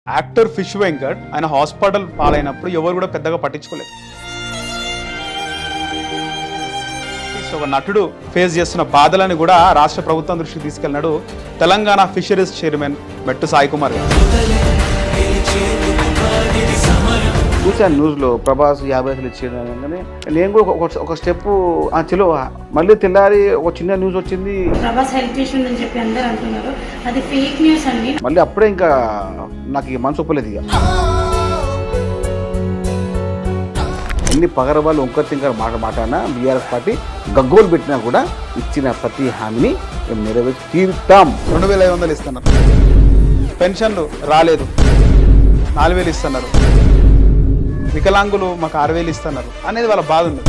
Actor fish Venkat ఆయన hospital పాలైనప్పుడు ఎవరు కూడా పెద్దగా పట్టించుకోలేదు. ఒక నటుడు ఫేస్ చేస్తున్న బాధలని కూడా రాష్ట్ర ప్రభుత్వం దృష్టికి తీసుకెళ్ళినాడు తెలంగాణ ఫిషరీస్ చైర్మన్ మెట్టు సాయి కుమార్ గారు. చూశాను న్యూస్లో ప్రభాస్ 50 లక్షలు ఇచ్చేయడం. నేను కూడా ఒక స్టెప్ చలో మళ్ళీ తెల్లారి ఒక చిన్న న్యూస్ వచ్చింది, ప్రభాస్ హెల్త్ ఇష్యూ అని చెప్పి అందరూ అంటున్నారు. అది ఫేక్ న్యూస్ అండి. మళ్ళీ అప్పుడే ఇంకా నాకు ఇక మనసు ఒప్పలేదు. ఇక ఎన్ని పగరవాళ్ళు ఒంకర్ తింకర్ మాట్లాడినా బీఆర్ఎస్ పార్టీ గగ్గోలు పెట్టినా కూడా ఇచ్చిన ప్రతి హామీని మేము నెరవేర్చి తీరుతాం. 2500 ఇస్తున్నారు, పెన్షన్లు రాలేదు, 4000 ఇస్తున్నారు, వికలాంగులు మాకు 6000 ఇస్తున్నారు అనేది వాళ్ళ బాధ ఉంది.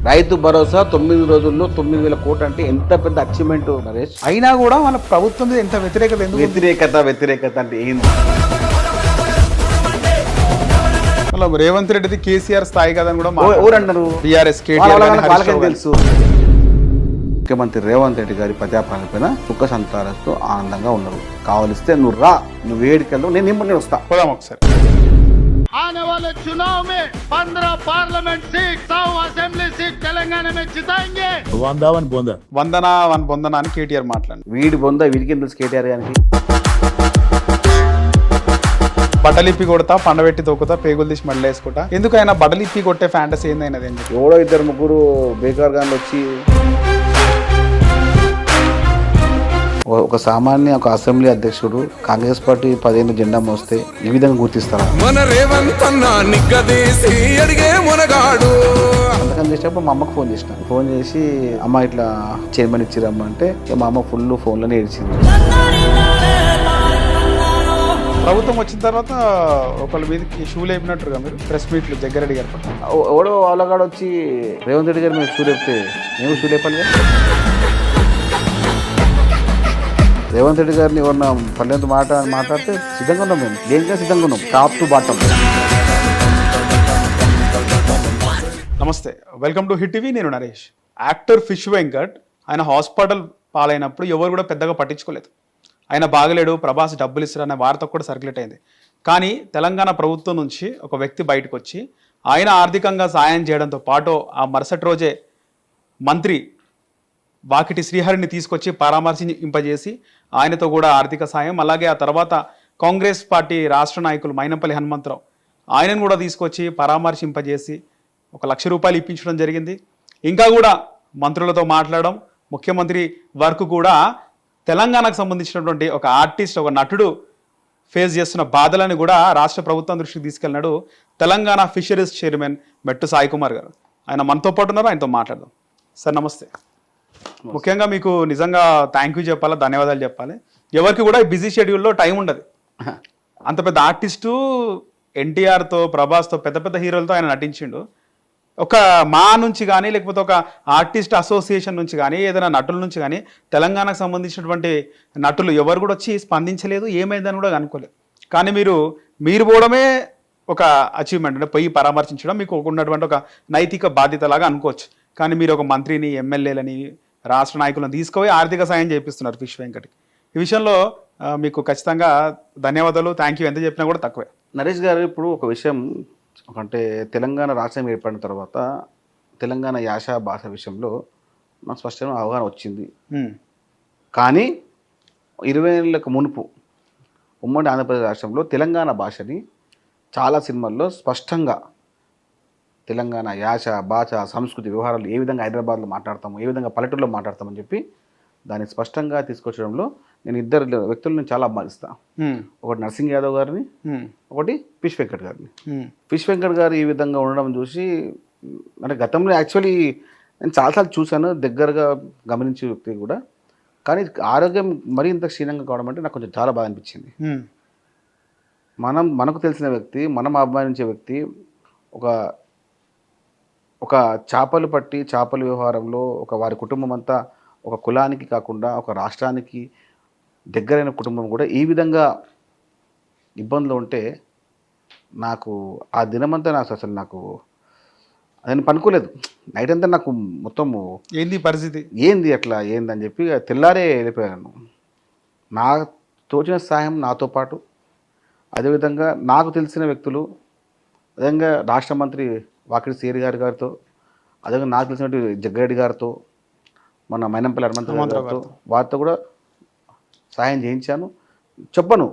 రైతు భరోసా 9 రోజుల్లో 9,000 కోట్లు అంటే ఎంత పెద్ద అచీవ్మెంట్ నరేష్. అయినా కూడా వాళ్ళ ప్రభుత్వం మీద ఎంత వ్యతిరేకత ఎందుకు? వ్యతిరేకత అంటే ఏంది? మళ్ళీ రేవంత్ రెడ్డిది కేసీఆర్ స్థాయి కదని కూడా ఎవరంటారు? టీఆర్ఎస్ వాళ్ళకేం తెలుసు. ముఖ్యమంత్రి రేవంత్ రెడ్డి గారి ప్రజాపాలన పైన సుఖ సంతాలతో ఆనందంగా ఉన్నారు. కావలిస్తే నువ్వు రా, నువ్వు వేడికెళ్తావు, నేను వస్తా. పోదాం ఒకసారి. आने वाले चुनाव में 15 parliament seat, 100 assembly seat Telangana में जिताएंगे. వందనా అని కేటీఆర్ మాట్లాడి వీడి బొంద వీడికి తెలుసు కేటీఆర్ గారికి. బట్టలిప్పి కొడతా, పండబెట్టి తొక్కుతా, పేగులు తీసి మళ్ళీ వేసుకుంటా. ఎందుకు ఆయన బట్టలిప్పి కొట్టే ఫ్యాంటసీ ఏందైనది అని చెప్పి ఎవడో 2-3 బేకార్ గాన్లు వచ్చి ఒక సామాన్య ఒక అసెంబ్లీ అధ్యక్షుడు కాంగ్రెస్ పార్టీ 10 జెండా మోస్తే ఈ విధంగా గుర్తిస్తారా? అందుకని చేసినప్పుడు మా అమ్మకు ఫోన్ చేసి అమ్మ ఇట్లా చైర్మన్ ఇచ్చిరమ్మ అంటే మా అమ్మ ఫుల్ ఫోన్లోనే ఏడ్చింది. ప్రభుత్వం వచ్చిన తర్వాత ఒకళ్ళ మీదకి షూలు అయిపోయినట్టుగా మీరు ప్రెస్ మీట్లు జగ్గారెడ్డి గారు ఎవడో వాళ్ళగాడు వచ్చి రేవంత్ రెడ్డి గారు మేము షూ లేపితే మేము షూ లేపాలి. రేవంత్ రెడ్డి గారిని ఎవరన్నా పల్లెంత మాట్లాడితే సిద్ధంగా ఉన్నాం. మేము దేనికైనా సిద్ధంగా ఉన్నాం, టాప్ టు బాటమ్. నమస్తే, వెల్కమ్ టు హిట్ టీవీ. నేను నరేష్. యాక్టర్ ఫిష్ వెంకట్ ఆయన హాస్పిటల్ పాలైనప్పుడు ఎవరు కూడా పెద్దగా పట్టించుకోలేదు. ఆయన బాగలేడు, ప్రభాస్ డబ్బులు ఇస్తారు అనే వార్త కూడా సర్క్యులేట్ అయింది. కానీ తెలంగాణ ప్రభుత్వం నుంచి ఒక వ్యక్తి బయటకు వచ్చి ఆయన ఆర్థికంగా సాయం చేయడంతో పాటు ఆ మరుసటి రోజే మంత్రి వాకిటి శ్రీహరిని తీసుకొచ్చి పరామర్శింపజేసి ఆయనతో కూడా ఆర్థిక సాయం, అలాగే ఆ తర్వాత కాంగ్రెస్ పార్టీ రాష్ట్ర నాయకులు మైనంపల్లి హనుమంతరావు ఆయనను కూడా తీసుకొచ్చి పరామర్శింపజేసి 1,00,000 రూపాయలు ఇప్పించడం జరిగింది. ఇంకా కూడా మంత్రులతో మాట్లాడడం, ముఖ్యమంత్రి వరకు కూడా తెలంగాణకు సంబంధించినటువంటి ఒక ఆర్టిస్ట్, ఒక నటుడు ఫేస్ చేస్తున్న బాధలని కూడా రాష్ట్ర ప్రభుత్వం దృష్టికి తీసుకెళ్ళినాడు తెలంగాణ ఫిషరీస్ చైర్మన్ మెట్టు సాయి కుమార్ గారు. ఆయన మనతో పాటు ఉన్నారు, ఆయనతో మాట్లాడదాం. సార్ నమస్తే. ముఖ్యంగా మీకు నిజంగా థ్యాంక్ యూ చెప్పాలి, ధన్యవాదాలు చెప్పాలి. ఎవరికి కూడా బిజీ షెడ్యూల్లో టైం ఉండదు. అంత పెద్ద ఆర్టిస్టు ఎన్టీఆర్తో, ప్రభాస్తో, పెద్ద పెద్ద హీరోలతో ఆయన నటించిండు. ఒక మా నుంచి కానీ లేకపోతే ఒక ఆర్టిస్ట్ అసోసియేషన్ నుంచి కానీ ఏదైనా నటుల నుంచి కానీ తెలంగాణకు సంబంధించినటువంటి నటులు ఎవరు కూడా వచ్చి స్పందించలేదు, ఏమైందని కూడా అనుకోలేదు. కానీ మీరు పోవడమే ఒక అచీవ్మెంట్, అంటే పోయి పరామర్శించడం మీకు ఉన్నటువంటి ఒక నైతిక బాధ్యత లాగా అనుకోవచ్చు. కానీ మీరు ఒక మంత్రిని, ఎమ్మెల్యేలని, రాష్ట్ర నాయకులను తీసుకుపోయి ఆర్థిక సాయం చేపిస్తున్నారు ఫిష్ వెంకట్కి. ఈ విషయంలో మీకు ఖచ్చితంగా ధన్యవాదాలు, థ్యాంక్ యూ ఎంత చెప్పినా కూడా తక్కువే. నరేష్ గారు, ఇప్పుడు ఒక విషయం, అంటే తెలంగాణ రాష్ట్రం ఏర్పడిన తర్వాత తెలంగాణ యాస భాష విషయంలో నాకు స్పష్టమైన అవగాహన వచ్చింది. కానీ 20 ఏళ్ళకు మునుపు ఉమ్మడి ఆంధ్రప్రదేశ్ రాష్ట్రంలో తెలంగాణ భాషని చాలా సినిమాల్లో స్పష్టంగా తెలంగాణ యాస, భాష, సంస్కృతి, వ్యవహారాలు ఏ విధంగా హైదరాబాద్లో మాట్లాడతాము, ఏ విధంగా పల్లెటూరులో మాట్లాడతామని చెప్పి దాన్ని స్పష్టంగా తీసుకొచ్చడంలో నేను 2 వ్యక్తులను చాలా అభిమానిస్తాను. ఒకటి నర్సింగ్ యాదవ్ గారిని, ఒకటి ఫిష్ వెంకట్ గారిని. ఫిష్ వెంకట్ గారు ఈ విధంగా ఉండడం చూసి, అంటే గతంలో యాక్చువల్లీ నేను చాలాసార్లు చూశాను, దగ్గరగా గమనించే వ్యక్తి కూడా. కానీ ఆరోగ్యం మరీ ఇంత క్షీణంగా కావడం అంటే నాకు కొంచెం చాలా బాగా అనిపించింది. మనకు తెలిసిన వ్యక్తి, మనం అభిమానించే వ్యక్తి ఒక చేపలు పట్టి చేపల వ్యవహారంలో వారి కుటుంబం అంతా ఒక కులానికి కాకుండా ఒక రాష్ట్రానికి దగ్గరైన కుటుంబం కూడా ఈ విధంగా ఇబ్బందులు ఉంటే నాకు ఆ దినమంతా నాకు నేను పనుకోలేదు. నైట్ అంతా నాకు మొత్తము ఏంది పరిస్థితి, ఏంది అట్లా ఏందని చెప్పి తెల్లారే వెళ్ళిపోయాను. నా తోచిన సహాయం నాతో పాటు, అదేవిధంగా నాకు తెలిసిన వ్యక్తులు, అదేవిధంగా రాష్ట్ర మంత్రి వాకిటి శ్రీహరి గారితో, అదేవిధంగా నాకు తెలిసినటువంటి జగ్గారెడ్డి గారితో, మన మైనంపల్లి హనుమంతరావు గారితో, వారితో కూడా సహాయం చేయించాను. చెప్పను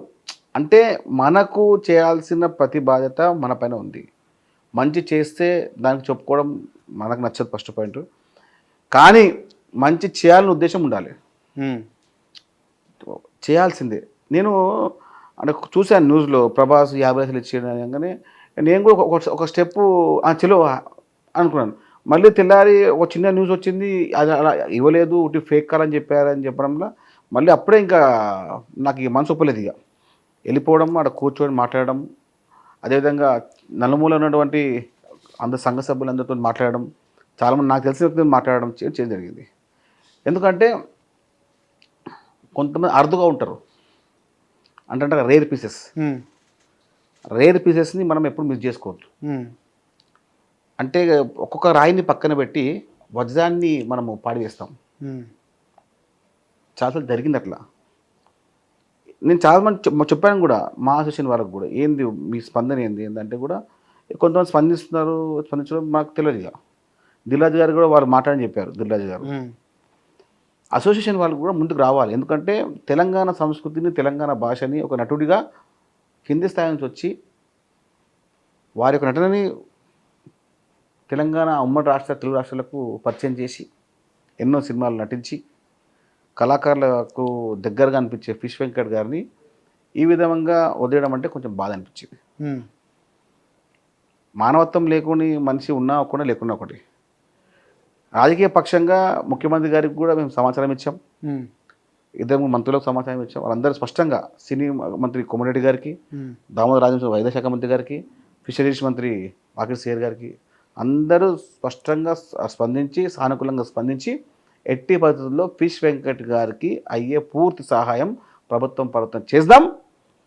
అంటే మనకు చేయాల్సిన ప్రతి బాధ్యత మన పైన ఉంది. మంచి చేస్తే దానికి చెప్పుకోవడం మనకు నచ్చదు ఫస్ట్ పాయింట్. కానీ మంచి చేయాలని ఉద్దేశం ఉండాలి, చేయాల్సిందే. నేను అంటే చూశాను న్యూస్లో ప్రభాస్ 50 లక్షలు ఇచ్చేయగానే నేను కూడా ఒక స్టెప్పు చలో అనుకున్నాను. మళ్ళీ తెల్లారి ఒక చిన్న న్యూస్ వచ్చింది, అది అలా ఇవ్వలేదు, ఒకటి ఫేక్ కాల్ అని చెప్పారని చెప్పడంలో మళ్ళీ అప్పుడే ఇంకా నాకు ఇక మనసు ఒప్పలేదు. ఇక వెళ్ళిపోవడం, అక్కడ కూర్చొని మాట్లాడడం, అదేవిధంగా నలుమూల ఉన్నటువంటి అందరు సంఘ సభ్యులందరితో మాట్లాడడం, చాలామంది నాకు తెలిసిన వ్యక్తులతో మాట్లాడడం చేయడం జరిగింది. ఎందుకంటే కొంతమంది అరుదుగా ఉంటారు అంటే రేర్ పీసెస్ని మనం ఎప్పుడు మిస్ చేసుకోవద్దు. అంటే ఒక్కొక్క రాయిని పక్కన పెట్టి వజ్రాన్ని మనము పాడివేస్తాం. చాలాసార్లు జరిగింది అట్లా. నేను చాలామంది చెప్పాను కూడా, మా అసోసియేషన్ వాళ్ళకు కూడా, ఏంది మీ స్పందన ఏంటంటే కూడా కొంతమంది స్పందించడం మాకు తెలియదు. ఇక దిల్రాజు గారు కూడా వాళ్ళు మాట్లాడని చెప్పారు. దిల్రాజు గారు అసోసియేషన్ వాళ్ళు కూడా ముందుకు రావాలి. ఎందుకంటే తెలంగాణ సంస్కృతిని, తెలంగాణ భాషని ఒక నటుడిగా కింది స్థాయి నుంచి వచ్చి వారి యొక్క నటనని తెలంగాణ ఉమ్మడి తెలుగు రాష్ట్రాలకు పరిచయం చేసి ఎన్నో సినిమాలు నటించి కళాకారులకు దగ్గరగా అనిపించే ఫిష్ వెంకట్ గారిని ఈ విధంగా వదిలేయడం అంటే కొంచెం బాధ అనిపించింది. మానవత్వం లేకుని మనిషి ఉన్నా ఒకటి లేకున్నా ఒకటి. రాజకీయ పక్షంగా ముఖ్యమంత్రి గారికి కూడా మేము సమాచారం ఇచ్చాం, ఇద్దరు మంత్రులకు సమాచారం ఇచ్చాం. వాళ్ళందరూ స్పష్టంగా సినీ మంత్రి కోమటిరెడ్డి గారికి, దామోదర రాజేంద్ర వైద్య శాఖ మంత్రి గారికి, ఫిషరీస్ మంత్రి వాకిటి శ్రీహరి గారికి అందరూ స్పష్టంగా స్పందించి, సానుకూలంగా స్పందించి ఎట్టి పరిస్థితుల్లో ఫిష్ వెంకట్ గారికి అయ్యే పూర్తి సహాయం ప్రభుత్వం చేద్దాం,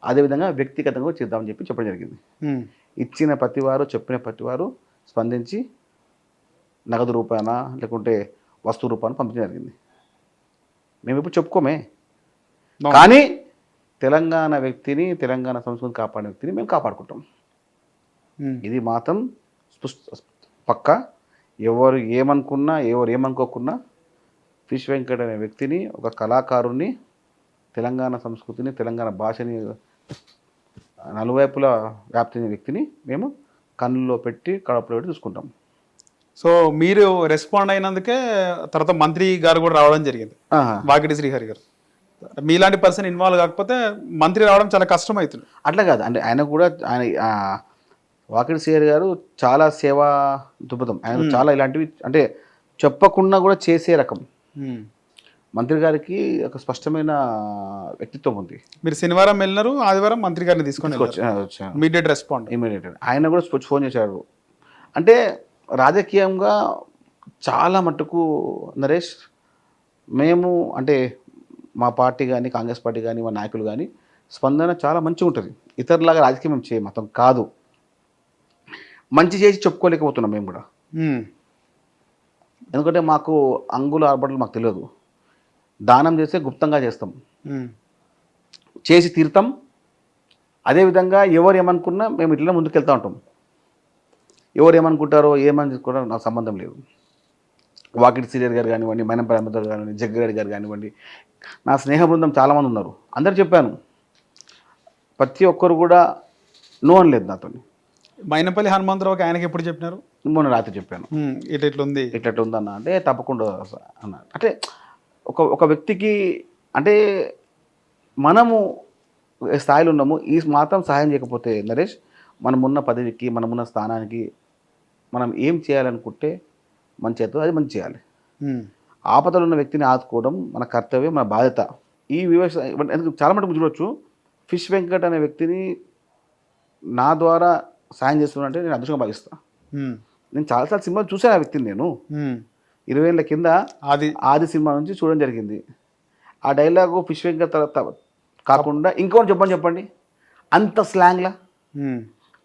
అదేవిధంగా వ్యక్తిగతంగా చేద్దామని చెప్పడం జరిగింది. ఇచ్చిన ప్రతివారు, చెప్పిన ప్రతివారు స్పందించి నగదు రూపాయన లేకుంటే వస్తువు రూపాయన పంపించడం జరిగింది. మేము ఇప్పుడు చెప్పుకోమే, కానీ తెలంగాణ వ్యక్తిని, తెలంగాణ సంస్కృతిని కాపాడే వ్యక్తిని మేము కాపాడుకుంటాం. ఇది మాత్రం పక్కా. ఎవరు ఏమనుకున్నా, ఎవరు ఏమనుకోకున్నా ఫిష్ వెంకట్ అనే వ్యక్తిని, ఒక కళాకారుణ్ణి, తెలంగాణ సంస్కృతిని, తెలంగాణ భాషని నలువైపులా వ్యాప్తి వ్యక్తిని మేము కన్నులో పెట్టి, కడపలో పెట్టి చూసుకుంటాం. సో మీరు రెస్పాండ్ అయినందుకే తర్వాత మంత్రి గారు కూడా రావడం జరిగింది, వాకిటి శ్రీహరి గారు. మీలాంటి పర్సన్ ఇన్వాల్వ్ కాకపోతే మంత్రి రావడం చాలా కష్టం అవుతుంది. అట్లా కాదు అంటే ఆయన కూడా, ఆయన వాకిటి శ్రీహరి గారు చాలా సేవా దృక్పథం, ఆయన చాలా ఇలాంటివి అంటే చెప్పకుండా కూడా చేసే రకం. మంత్రి గారికి ఒక స్పష్టమైన వ్యక్తిత్వం ఉంది. మీరు శనివారం వెళ్ళినారు, ఆదివారం మంత్రి గారిని తీసుకొని ఇమీడియట్ రెస్పాండ్. ఆయన కూడా ఫోన్ చేశారు. అంటే రాజకీయంగా చాలా మట్టుకు నరేష్, మేము అంటే మా పార్టీ కానీ, కాంగ్రెస్ పార్టీ కానీ, మా నాయకులు కానీ స్పందన చాలా మంచిగా ఉంటుంది. ఇతరులాగా రాజకీయం మేము చేయ మొత్తం కాదు, మంచి చేసి చెప్పుకోలేకపోతున్నాం మేము కూడా. ఎందుకంటే మాకు అంగుల ఆర్భటలు మాకు తెలియదు. దానం చేస్తే గుప్తంగా చేస్తాం, చేసి తీరుతాం. అదేవిధంగా ఎవరు ఏమనుకున్నా మేము ఇట్లా ముందుకు వెళ్తూ ఉంటాం. ఎవరు ఏమనుకుంటారో ఏమనుకుంటారో నాకు సంబంధం లేదు. వాకిటి శ్రీహరి గారు కానివ్వండి, మైనంపల్లి హనుమంతరావు గారు కానివ్వండి, జగ్గారెడ్డి గారు కానివ్వండి, నా స్నేహ బృందం చాలామంది ఉన్నారు. అందరు చెప్పాను, ప్రతి ఒక్కరు కూడా నో అని లేదు నాతో. మైనంపల్లి హనుమంతరావుకి ఆయనకి ఎప్పుడు చెప్పినారు? మొన్న రాత్రి చెప్పాను, ఇట్లుంది అన్న. అంటే తప్పకుండా అన్న. అంటే ఒక వ్యక్తికి అంటే మనము స్థాయిలో ఉన్నాము, ఈ మాత్రం సహాయం చేయకపోతే నరేష్, మనమున్న పదవికి, మనమున్న స్థానానికి మనం ఏం చేయాలనుకుంటే మన చేతితో అది మంచి చేయాలి. ఆపదలు ఉన్న వ్యక్తిని ఆదుకోవడం మన కర్తవ్యం, మన బాధ్యత. ఈ ఎందుకు చాలా మటుకు చూడవచ్చు, ఫిష్ వెంకట్ అనే వ్యక్తిని నా ద్వారా సాయం చేస్తున్నంటే నేను అదృష్టంగా భావిస్తాను. నేను చాలాసార్లు సినిమాలు చూశాను ఆ వ్యక్తిని. నేను 20 ఏళ్ళ కింద ఆది సినిమా నుంచి చూడడం జరిగింది. ఆ డైలాగు ఫిష్ వెంకట్ కాకుండా ఇంకోటి చెప్పండి, అంత స్లాంగ్లా.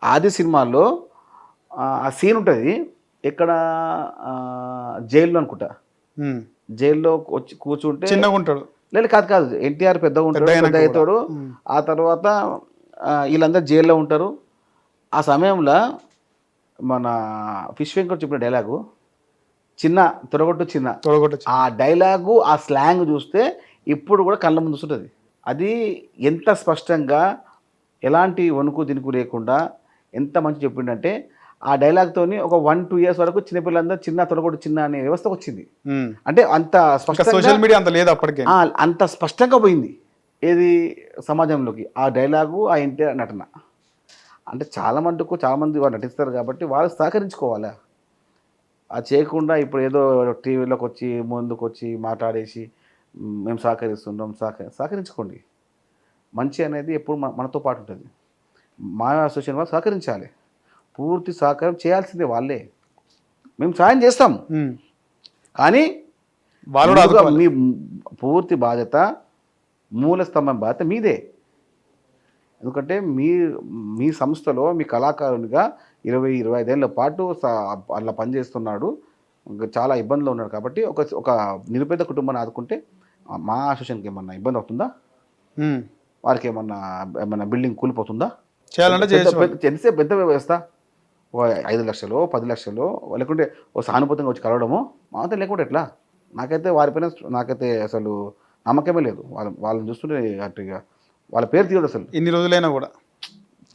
ఆది సినిమాలో ఆ సీన్ ఉంటుంది, ఎక్కడ జైల్లో అనుకుంటా, జైల్లో వచ్చి కూర్చుంటే చిన్నగా ఉంటాడు, లేదు కాదు ఎన్టీఆర్ పెద్దగా ఉంటాడు, పెద్ద పెద్ద అవుతాడు. ఆ తర్వాత వీళ్ళందరూ జైల్లో ఉంటారు. ఆ సమయంలో మన ఫిష్ వెంకట్ చెప్పిన డైలాగు చిన్న తొడగొట్టు చిన్న, తొడగొట్టు ఆ డైలాగు ఆ స్లాంగ్ చూస్తే ఇప్పుడు కూడా కళ్ళ ముందు వస్తుంటుంది. అది ఎంత స్పష్టంగా ఎలాంటి వణుకు దినుకు లేకుండా ఎంత మంచి చెప్పిండంటే ఆ డైలాగ్తోని ఒక 1-2 years వరకు చిన్నపిల్లలందరూ చిన్న తొడగొట్టు చిన్న అనే వ్యవస్థ వచ్చింది. అంటే అంత స్పష్టంగా సోషల్ మీడియా అంత లేదు అప్పటికే. అంత స్పష్టంగా పోయింది ఏది సమాజంలోకి ఆ డైలాగు, ఆ ఎన్టీఆర్ నటన. అంటే చాలామంది వాళ్ళు నటిస్తారు కాబట్టి వాళ్ళు సహకరించుకోవాలి. అది చేయకుండా ఇప్పుడు ఏదో టీవీలోకి వచ్చి ముందుకు వచ్చి మాట్లాడేసి మేము సహకరిస్తున్నాం, సహకరించుకోండి. మంచి అనేది ఎప్పుడు మనతో పాటు ఉంటుంది. మా అసోసియేషన్ వాళ్ళు సహకరించాలి, పూర్తి సహకారం చేయాల్సిందే వాళ్ళే. మేము సాయం చేస్తాం కానీ వాళ్ళు మీ పూర్తి బాధ్యత, మూల స్తంభం బాధ్యత మీదే. ఎందుకంటే మీ సంస్థలో మీ కళాకారునిగా 20-25 ఏళ్ళ పాటు అలా పనిచేస్తున్నాడు, చాలా ఇబ్బందులు ఉన్నాడు. కాబట్టి ఒక నిరుపేద కుటుంబాన్ని ఆదుకుంటే మా అసోసియేషన్కి ఏమన్నా ఇబ్బంది అవుతుందా? వారికి ఏమన్నా బిల్డింగ్ కూలిపోతుందా? చేయాలంటే ఎంతసేపు పెద్ద వ్యవస్థ, 5 లక్షలు 10 లక్షలు లేకుంటే ఓ సానుభూతంగా వచ్చి కలవడము మాత్రం లేకుంటే ఎట్లా? వారిపైన నాకైతే అసలు నమ్మకమే లేదు. వాళ్ళని చూస్తుంటే అట్టుగా వాళ్ళ పేరు తీయదు అసలు. ఇన్ని రోజులైనా కూడా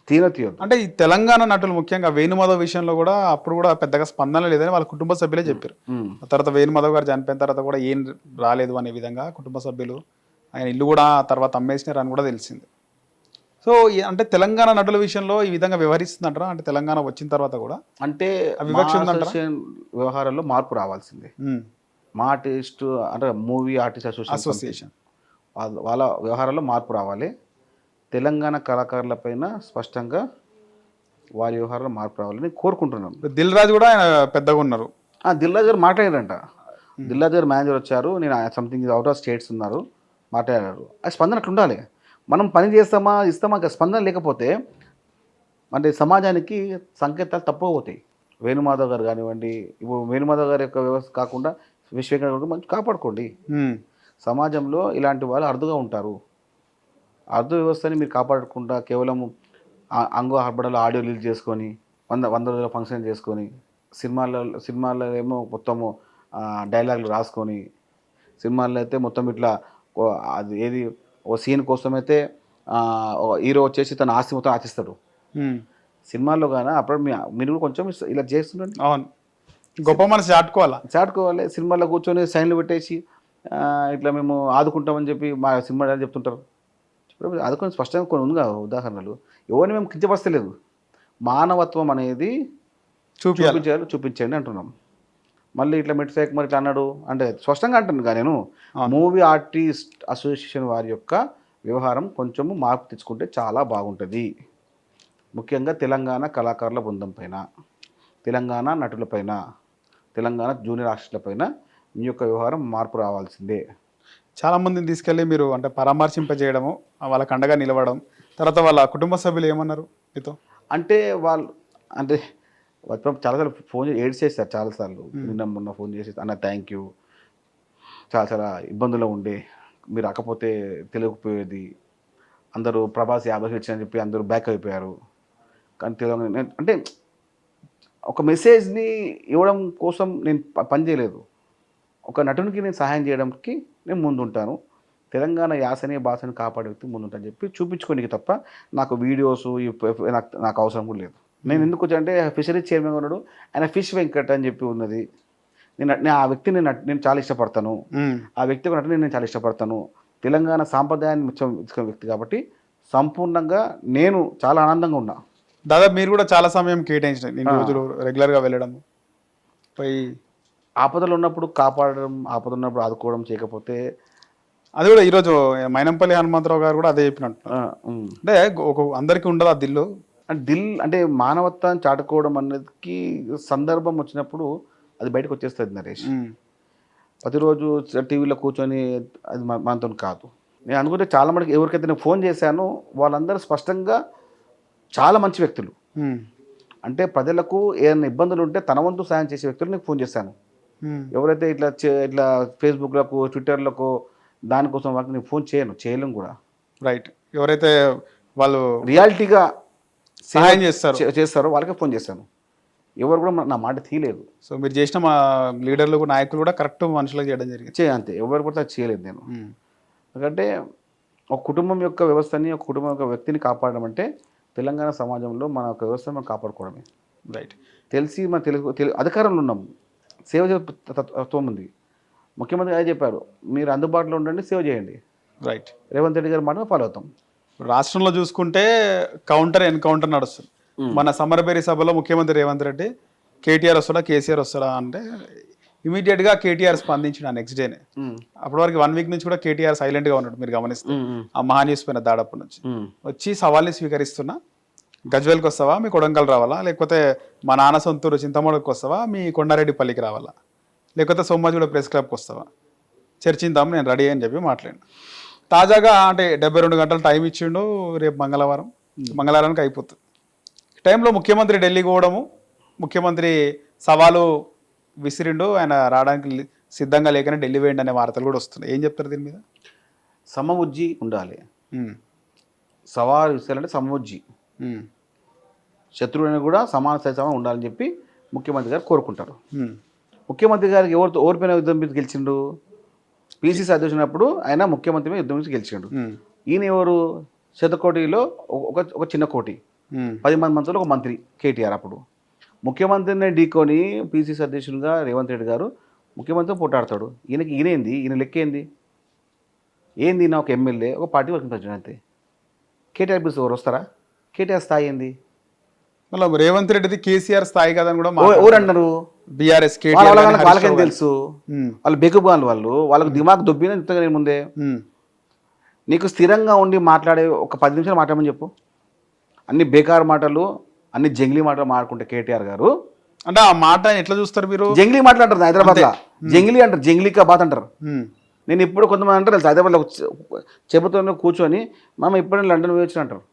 తీయదు. అంటే ఈ తెలంగాణ నటులు ముఖ్యంగా వేణుమాధవ్ విషయంలో కూడా అప్పుడు కూడా పెద్దగా స్పందన లేదని వాళ్ళ కుటుంబ సభ్యులే చెప్పారు. ఆ తర్వాత వేణుమాధవ్ గారు చనిపోయిన తర్వాత కూడా ఏం రాలేదు అనే విధంగా కుటుంబ సభ్యులు, ఆయన ఇల్లు కూడా తర్వాత అమ్మేసినారు అని కూడా తెలిసింది. సో అంటే తెలంగాణ నటుల విషయంలో ఈ విధంగా వ్యవహరిస్తుందంటారా? అంటే తెలంగాణ వచ్చిన తర్వాత కూడా అంటే వివక్ష ఉందంటారా? వ్యవహారాల్లో మార్పు రావాల్సిందే. మా ఆర్టిస్ట్ అంటే మూవీ ఆర్టిస్ట్ అసోసియేషన్ వాళ్ళ వ్యవహారాల్లో మార్పు రావాలి. తెలంగాణ కళాకారులపైన స్పష్టంగా వారి వ్యవహారంలో మార్పు రావాలని కోరుకుంటున్నాం. దిల్ రాజు కూడా ఆయన పెద్దగా ఉన్నారు. దిల్ రాజు గారు మాట్లాడారంట. దిల్ రాజు గారు మేనేజర్ వచ్చారు, నేను సంథింగ్ అవుట్ ఆఫ్ స్టేట్స్ ఉన్నారు, మాట్లాడారు. ఆ స్పందన అట్లా ఉండాలి. మనం పని చేస్తామా ఇస్తామా స్పందన లేకపోతే అంటే సమాజానికి సంకేతాలు తప్పవుతాయి. వేణుమాధవ్ గారు కానివ్వండి, ఇప్పుడు వేణుమాధవ్ గారి యొక్క వ్యవస్థ కాకుండా విశ్వేశ్వర మంచి కాపాడుకోండి. సమాజంలో ఇలాంటి వాళ్ళు అరుదుగా ఉంటారు. అర్థ వ్యవస్థని మీరు కాపాడకుండా కేవలం అంగో హర్బడలో ఆడియో రిలీజ్ చేసుకొని 100 రోజుల ఫంక్షన్ చేసుకొని సినిమాల్లో ఏమో మొత్తము డైలాగులు రాసుకొని, సినిమాల్లో అయితే మొత్తం ఇట్లా అది ఏది ఓ సీన్ కోసం అయితే హీరో వచ్చేసి తన ఆస్తి మొత్తం ఆశిస్తాడు. సినిమాల్లో కానీ అప్పుడు మీరు కూడా కొంచెం ఇలా చేస్తుండండి. అవును, గొప్ప మనసు చాటుకోవాలి. సినిమాల్లో కూర్చొని సైన్లు పెట్టేసి ఇట్లా మేము ఆదుకుంటామని చెప్పి మా సినిమా చెప్తుంటారు. అది కొంచెం స్పష్టంగా కొన్ని ఉందిగా ఉదాహరణలు. ఎవరిని మేము కించపరచలేదు, మానవత్వం అనేది చూపించండి అంటున్నాం. మళ్ళీ ఇట్లా మెట్సాక్ మరి ఇట్లా అన్నాడు అంటే స్పష్టంగా అంటున్నాను. నేను మూవీ ఆర్టిస్ట్ అసోసియేషన్ వారి యొక్క వ్యవహారం కొంచెము మార్పు తెచ్చుకుంటే చాలా బాగుంటుంది. ముఖ్యంగా తెలంగాణ కళాకారుల బృందం పైన, తెలంగాణ నటులపైన, తెలంగాణ జూనియర్ ఆర్టిస్టులపైన మీ యొక్క వ్యవహారం మార్పు రావాల్సిందే. చాలామందిని తీసుకెళ్ళి మీరు అంటే పరామర్శింపజేయడము, వాళ్ళకి అండగా నిలవడం, తర్వాత వాళ్ళ కుటుంబ సభ్యులు ఏమన్నారు మీతో? అంటే చాలాసార్లు ఫోన్ చేసి ఏడ్స్ చేస్తారు. చాలాసార్లు మొన్న ఫోన్ చేసి అన్న థ్యాంక్ యూ, చాలా ఇబ్బందుల్లో ఉండే మీరు రాకపోతే తెలియకపోయేది, అందరూ ప్రభాస్ 50 వచ్చని చెప్పి అందరూ బ్యాక్ అయిపోయారు. కానీ తెలంగాణ అంటే ఒక మెసేజ్ని ఇవ్వడం కోసం నేను పని చేయలేదు. ఒక నటునికి నేను సహాయం చేయడానికి నేను ముందుంటాను. తెలంగాణ యాసని భాషని కాపాడే వ్యక్తి ముందుంటాను చెప్పి చూపించుకోనికి తప్ప నాకు వీడియోస్ నాకు అవసరం కూడా లేదు. నేను ఎందుకు వచ్చానంటే ఫిషరీస్ చైర్మన్ ఉన్నాడు, ఆయన ఫిష్ వెంకట్ అని చెప్పి ఉన్నది. నేను ఆ వ్యక్తిని నేను చాలా ఇష్టపడతాను, ఆ వ్యక్తి నటుని నేను చాలా ఇష్టపడతాను. తెలంగాణ సాంప్రదాయాన్ని మెచ్చుకునే వ్యక్తి కాబట్టి సంపూర్ణంగా నేను చాలా ఆనందంగా ఉన్నా. దాదాపు మీరు కూడా చాలా సమయం కేటాయించిన రోజులు రెగ్యులర్గా వెళ్ళడం, పోయి ఆపదలు ఉన్నప్పుడు కాపాడడం, ఆపద ఉన్నప్పుడు ఆదుకోవడం చేయకపోతే అది కూడా ఈరోజు మైనంపల్లి హనుమంతరావు గారు కూడా అదే చెప్పినట్టు. అంటే అందరికీ ఉండదు ఆ దిల్లు. దిల్ అంటే మానవత్వాన్ని చాటుకోవడం అనేది సందర్భం వచ్చినప్పుడు అది బయటకు వచ్చేస్తుంది నరేష్. ప్రతిరోజు టీవీలో కూర్చొని అది మనతో కాదు. నేను అనుకుంటే చాలా మందికి ఎవరికైతే నేను ఫోన్ చేశానో వాళ్ళందరూ స్పష్టంగా చాలా మంచి వ్యక్తులు. అంటే ప్రజలకు ఏదైనా ఇబ్బందులు ఉంటే తన వంతు సాయం చేసే వ్యక్తులు నేను ఫోన్ చేశాను. ఎవరైతే ఇట్లా ఫేస్బుక్లకు ట్విట్టర్లకు దానికోసం వాళ్ళకి నేను ఫోన్ చేయలేం కూడా. రైట్. ఎవరైతే వాళ్ళు రియాలిటీగా సహాయం చేస్తారు చేస్తారో వాళ్ళకే ఫోన్ చేశాను. ఎవరు కూడా నా మాట తీయలేదు. సో మీరు చేసిన మా లీడర్లు నాయకులు కూడా కరెక్ట్ మనుషులకు చేయడం జరిగింది. అంతే, ఎవరు కూడా చేయలేదు నేను. ఎందుకంటే ఒక కుటుంబం యొక్క వ్యవస్థని, ఒక కుటుంబం యొక్క వ్యక్తిని కాపాడడం అంటే తెలంగాణ సమాజంలో మన యొక్క వ్యవస్థను మనం కాపాడుకోవడమే. రైట్. తెలిసి మన అధికారంలో ఉన్నాం, సేవ తత్వం ఉంది. ముఖ్యమంత్రి గారు చెప్పారు, మీరు అందుబాటులో ఉండండి, సేవ చేయండి. రైట్. రేవంత్ రెడ్డి గారి మాట ఫాలో అవుతాం. రాష్ట్రంలో చూసుకుంటే కౌంటర్ ఎన్కౌంటర్ నడుస్తుంది. మన సమరబేరి సభలో ముఖ్యమంత్రి రేవంత్ రెడ్డి కేటీఆర్ వస్తాడా కేసీఆర్ వస్తాడా అంటే ఇమీడియట్గా కేటీఆర్ స్పందించిన నెక్స్ట్ డేనే. అప్పటి వరకు 1 వీక్ నుంచి కూడా కేటీఆర్ సైలెంట్గా ఉన్నాడు. మీరు గమనిస్తే ఆ మహాన్యూస్ పైన దాడప్పటి నుంచి వచ్చి సవాల్ని స్వీకరిస్తున్నా, గజ్వేల్కి వస్తావా, మీ కొడంగల్ రావాలా, లేకపోతే మా నాన్న సొంతూరు చింతమడుగుకి వస్తావా, మీ కొండారెడ్డిపల్లికి రావాలా, లేకపోతే సోమాజిగూడ ప్రెస్ క్లబ్కి వస్తావా, చర్చిద్దాం, నేను రెడీ అని చెప్పి మాట్లాడినా. తాజాగా అంటే 72 గంటలు టైం ఇచ్చిండు. రేపు మంగళవారానికి అయిపోతుంది. టైంలో ముఖ్యమంత్రి ఢిల్లీకి పోవడము, ముఖ్యమంత్రి సవాలు విసిరిండు, ఆయన రావడానికి సిద్ధంగా లేకనే ఢిల్లీ వేయండి అనే వార్తలు కూడా వస్తున్నాయి. ఏం చెప్తారు దీని మీద? సమబుజ్జి ఉండాలి. సవాలు విసిరాలంటే సమబుజ్జి, శత్రువుని కూడా సమాన స్థాయి ఉండాలని చెప్పి ముఖ్యమంత్రి గారు కోరుకుంటారు. ముఖ్యమంత్రి గారికి ఓడిపోయిన యుద్ధం మీద గెలిచిండు. పిసిసి అధ్యక్షుడు ఆయన ముఖ్యమంత్రి మీద యుద్ధం నుంచి గెలిచిండు. ఈయన ఎవరు? శతకోటిలో ఒక చిన్న కోటి, 10 మంది మంత్రులు ఒక మంత్రి కేటీఆర్. అప్పుడు ముఖ్యమంత్రిని ఢీకొని పిసిసి అధ్యక్షుడిగా రేవంత్ రెడ్డి గారు ముఖ్యమంత్రి పోటాడతాడు. ఈయనేంది? ఈయన లెక్క ఏంది? ఈయన ఒక ఎమ్మెల్యే, ఒక పార్టీ వర్కింగ్ ప్రెసిడెంట్ అంతే. కేటీఆర్ పిలిచి ఎవరు వస్తారా? కేటీఆర్ స్థాయి ఏంది? మళ్ళీ రేవంత్ రెడ్డిది కేసీఆర్ స్థాయి కదని కూడా ఎవరు అంటారు? బీఆర్ఎస్ వాళ్ళకేం తెలుసు? వాళ్ళు బెక్కుబాలు, వాళ్ళకు దిమాగ్ దొబ్బిన ఇంతగా నేను ముందే. నీకు స్థిరంగా ఉండి మాట్లాడే ఒక 10 నిమిషాలు మాట్లాడమని చెప్పు. అన్ని బేకార్ మాటలు, అన్ని జంగ్లీ మాటలు మాట్లాడుకుంటే కేటీఆర్ గారు అంటే ఆ మాట ఎట్లా చూస్తారు మీరు? జంగ్లీ మాట్లాడతారు హైదరాబాద్లో. జంగ్లీ అంటారు, జంగ్లీకా బాత్ అంటారు. నేను ఇప్పుడు కొంతమంది అంటారు తెలుసు, హైదరాబాద్లో చెబుతూ కూర్చొని మామ ఇప్పుడే లండన్ పోయి వచ్చిన అంటారు.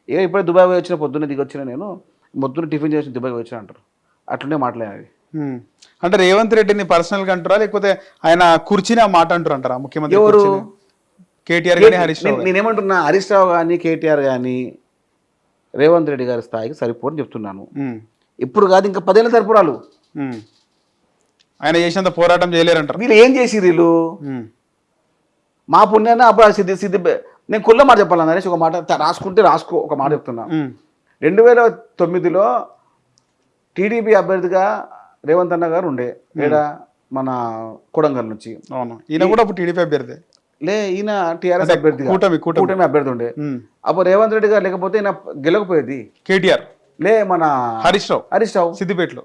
ఇప్పుడే దుబాయ్ పోయి వచ్చిన, పొద్దున్నే దిగి వచ్చిన, నేను పొద్దున్న టిఫిన్ చేసిన దుబాయ్ పోయి వచ్చిన అంటారు. అట్లుండే మాట్లాడేది. అంటే రేవంత్ రెడ్డిని పర్సనల్గా అంటారా, లేకపోతే ఆయన కూర్చుని ఆ మాట అంటారా ముఖ్యమంత్రి? ఎవరు? కేటీఆర్ కానీ హరీష్ రావు. నేనేమంటున్నా, హరీష్ రావు కానీ కేటీఆర్ కానీ రేవంత్ రెడ్డి గారి స్థాయికి సరిపోని చెప్తున్నాను. ఇప్పుడు కాదు, ఇంకా 10 ఏళ్ళ సరిపోరాలు. ఆయన చేసినంత పోరాటం చేయలేరంటారు. వీళ్ళు ఏం చేసి వీళ్ళు మా పుణ్యాన్ని అప్పుడు సిద్ధి నేను కుల్ల మాట చెప్పాలి నరేష్, ఒక మాట రాసుకో ఒక మాట చెప్తున్నా. 2009లో టీడీపీ అభ్యర్థిగా రేవంత్ అన్న గారు ఉండే ఏడా మన కొడంగల్ నుంచి. అవును, ఈయన కూడా అప్పుడు టీడీపీ అభ్యర్థి. ఈయన టీఆర్ఎస్ అభ్యర్థి, కూటమి అభ్యర్థి ఉండే. అప్పుడు రేవంత్ రెడ్డి గారు లేకపోతే ఈయన గెలకపోయేది. కేటీఆర్ మన హరీష్ రావు సిద్దిపేటలో,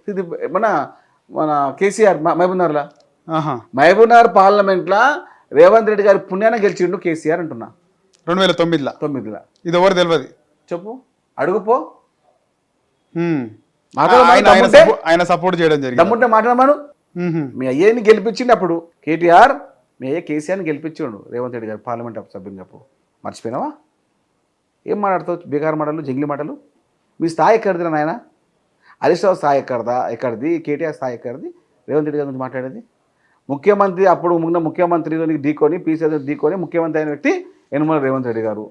మన కేసీఆర్ మహబూబ్నగర్ పార్లమెంట్లో రేవంత్ రెడ్డి గారి పుణ్యాన గెలిచిండు కేసీఆర్ అంటున్నా. 2009లో ఇది ఎవరు తెలియదు. చెప్పు, అడుగుపో. ఆయన సపోర్ట్ చేయడం జరిగింది. దమ్ముంటే మాట్లాడమాను. మీ అయ్యేని గెలిపించిండు అప్పుడు కేటీఆర్, మీ అయ్యే కేసీఆర్ని గెలిపించిండు రేవంత్ రెడ్డి గారు పార్లమెంట్ సభ్యునిగా. అప్పుడు మర్చిపోయినావా? ఏం మాట్లాడతావు? బేకార్ మాటలు, జంగిలి మాటలు. మీ స్థాయి ఎక్కడిది నాయన? హరీష్ రావు స్థాయి ఎక్కడిది? కేటీఆర్ స్థాయి ఎక్కడిది? రేవంత్ రెడ్డి గారి గురించి మాట్లాడేది ముఖ్యమంత్రి. అప్పుడు ముఖ్యమంత్రి ఢీకొని పీసీ ఢీకొని ముఖ్యమంత్రి అయిన వ్యక్తి యనమల రేవంత్ రెడ్డి గారు.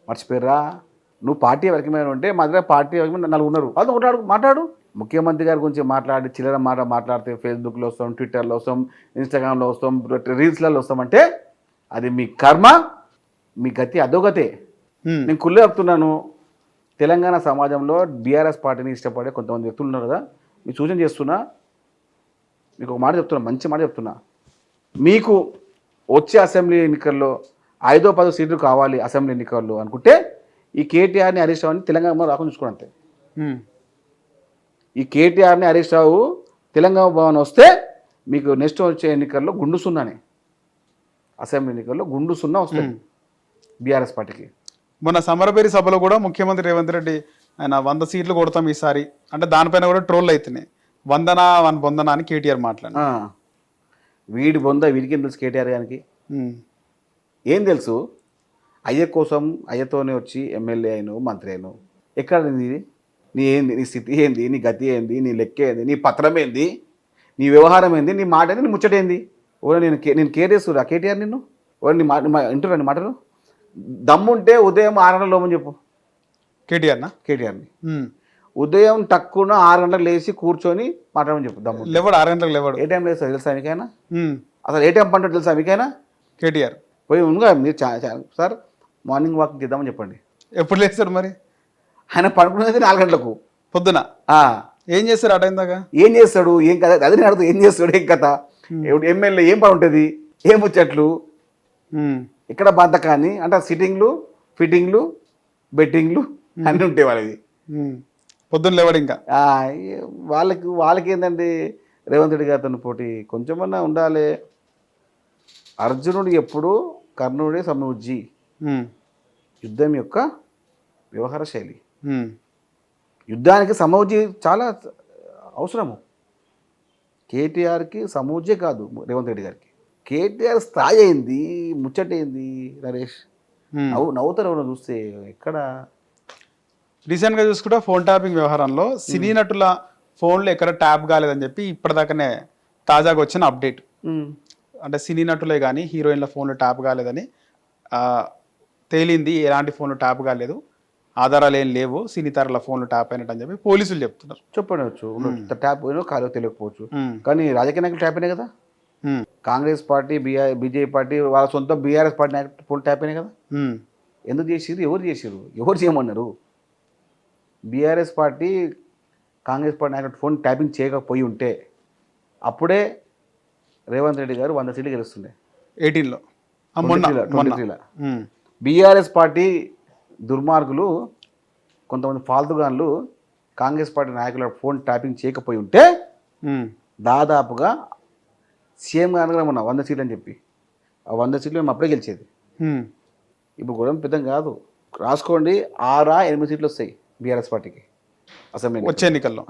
మర్చిపోయారా? నువ్వు పార్టీ వర్కింగ్ ఉంటే మా దగ్గర పార్టీ వర్కింగ్ 4 ఉన్నారు, వాళ్ళతో మాట్లాడు. ముఖ్యమంత్రి గారి గురించి మాట్లాడి చిల్లర మాట్లాడితే ఫేస్బుక్లో వస్తాం, ట్విట్టర్లో వస్తాం, ఇన్స్టాగ్రామ్లో వస్తాం, రీల్స్లలో వస్తామంటే అది మీ కర్మ, మీ గతి అధోగతే. నేను కుళ్ళే చెప్తున్నాను. తెలంగాణ సమాజంలో బీఆర్ఎస్ పార్టీని ఇష్టపడే కొంతమంది వ్యక్తులు ఉన్నారు కదా, మీకు సూచన చేస్తున్నా. మీకు ఒక మాట చెప్తున్నా, మంచి మాట చెప్తున్నా. మీకు వచ్చే అసెంబ్లీ ఎన్నికల్లో 5-10 సీట్లు కావాలి అసెంబ్లీ ఎన్నికల్లో అనుకుంటే ఈ కేటీఆర్ని హరీష్ రావుని తెలంగాణ రాకుండా చూసుకోండి అంతే. ఈ కేటీఆర్ని హరీష్ రావు తెలంగాణ భవన్ వస్తే మీకు నెక్స్ట్ వచ్చే ఎన్నికల్లో గుండు సున్నానే, అసెంబ్లీ ఎన్నికల్లో గుండు సున్నా వస్తుంది బీఆర్ఎస్ పార్టీకి. మొన్న సమరబేరి సభలో కూడా ముఖ్యమంత్రి రేవంత్ రెడ్డి ఆయన 100 సీట్లు కొడతాం ఈసారి అంటే దానిపైన కూడా ట్రోల్ అవుతున్నాయి. వందనా అని కేటీఆర్ మాట్లాడు. వీడి బొంద వీడికి ఏం తెలుసు? కేటీఆర్ గారికి ఏం తెలుసు? అయ్య కోసం అయ్యతోనే వచ్చి ఎమ్మెల్యే అయినావు, మంత్రి అయినావు. ఎక్కడ నీ ఏంది? నీ స్థితి ఏంది? నీ గతి ఏంది? నీ లెక్క ఏంది? నీ పత్రం ఏంది? నీ వ్యవహారం ఏంది? నీ మాట ఏంది? నీ ముచ్చటేంది? నేను కేర్ చేస్తున్నా కేటీఆర్ నిన్ను నీ ఇంటున్నా నీ మాటలు దమ్ముంటే ఉదయం 6 గంటల లోపని చెప్పు కేటీఆర్నా? కేటీఆర్ని ఉదయం తక్కువ 6 గంటలకు లేచి కూర్చొని మాట్లాడమని చెప్పు దమ్ము లేవాడు 6 గంటలకు లేవాడు. ఏ టైం లేస్తారు తెలుసా మీకైనా? అసలు ఏ టైం పంట తెలుసా మీకైనా? కేటీఆర్ పోయి ఉందిగా మీరు సార్ మార్నింగ్ వాకింగ్ చేద్దామని చెప్పండి. ఎప్పుడు లేస్తాడు మరి? ఆయన పడుకునేది 4 గంటలకు పొద్దున. ఏం చేస్తారు ఆ టైం దాకా? ఏం చేస్తాడు ఏం కథ అది నేను అడుగుతా, ఏం చేస్తాడు ఏం కథ? ఎమ్మెల్యే ఏం పని ఉంటుంది, ఏం ముచ్చట్లు, ఇక్కడ బద్దకాన్ని అంటే సిట్టింగ్లు ఫిట్టింగ్లు బెట్టింగ్లు అన్నీ ఉంటాయి వాళ్ళది. పొద్దున్న లేవాడు ఇంకా. వాళ్ళకి ఏంటంటే రేవంత్ రెడ్డి గారితో పోటీ కొంచెమన్నా ఉండాలి. అర్జునుడు ఎప్పుడు కర్ణుడే సమూజ్జి, యుద్ధం యొక్క వ్యవహార శైలి. యుద్ధానికి సమూజ్జి చాలా అవసరము. కేటీఆర్కి సమూజ్జే కాదు రేవంత్ రెడ్డి గారికి. కేటీఆర్ స్థాయి అయింది, ముచ్చటైంది. నరేష్ నవ్వుతారు ఎవరో చూస్తే. ఎక్కడ రీసెంట్గా చూసుకుంటే ఫోన్ ట్యాపింగ్ వ్యవహారంలో సినీ నటుల ఫోన్లు ఎక్కడ ట్యాప్ కాలేదని చెప్పి ఇప్పటిదాకానే తాజాగా వచ్చిన అప్డేట్. అంటే సినీ నటులే కానీ హీరోయిన్ల ఫోన్లు ట్యాప్ కాలేదని తేలింది. ఎలాంటి ఫోన్లు ట్యాప్ కాలేదు, ఆధారాలు ఏం లేవు, సినీ తారల ఫోన్లు ట్యాప్ అయినట్టు అని చెప్పి పోలీసులు చెప్తున్నారు. చెప్పవచ్చు ట్యాప్ అయినా కాలేదో తెలియకపోవచ్చు, కానీ రాజకీయ నాయకులు ట్యాప్ అయినాయి కదా. కాంగ్రెస్ పార్టీ బీజేపీ పార్టీ వాళ్ళ సొంత బీఆర్ఎస్ పార్టీ నాయకులు ఫోన్ ట్యాప్ అయినాయి కదా. ఎందుకు చేసిరు, ఎవరు చేసిరు, ఎవరు చేయమన్నారు? బీఆర్ఎస్ పార్టీ కాంగ్రెస్ పార్టీ నాయకులు ఫోన్ ట్యాపింగ్ చేయకపోయి ఉంటే అప్పుడే రేవంత్ రెడ్డి గారు 100 సీట్లు గెలుస్తుండే 18లో 23లో. బీఆర్ఎస్ పార్టీ దుర్మార్గులు కొంతమంది ఫాల్తుగాన్లు కాంగ్రెస్ పార్టీ నాయకుల ఫోన్ ట్యాపింగ్ చేయకపోయి ఉంటే దాదాపుగా సీఎం గారు మొన్న 100 సీట్లు అని చెప్పి ఆ 100 సీట్లు మేము అప్పుడే గెలిచేది. ఇప్పుడు కూడా పెద్దం కాదు, రాసుకోండి 6-8 సీట్లు వస్తాయి బీఆర్ఎస్ పార్టీకి అసెంబ్లీ వచ్చే ఎన్నికల్లో.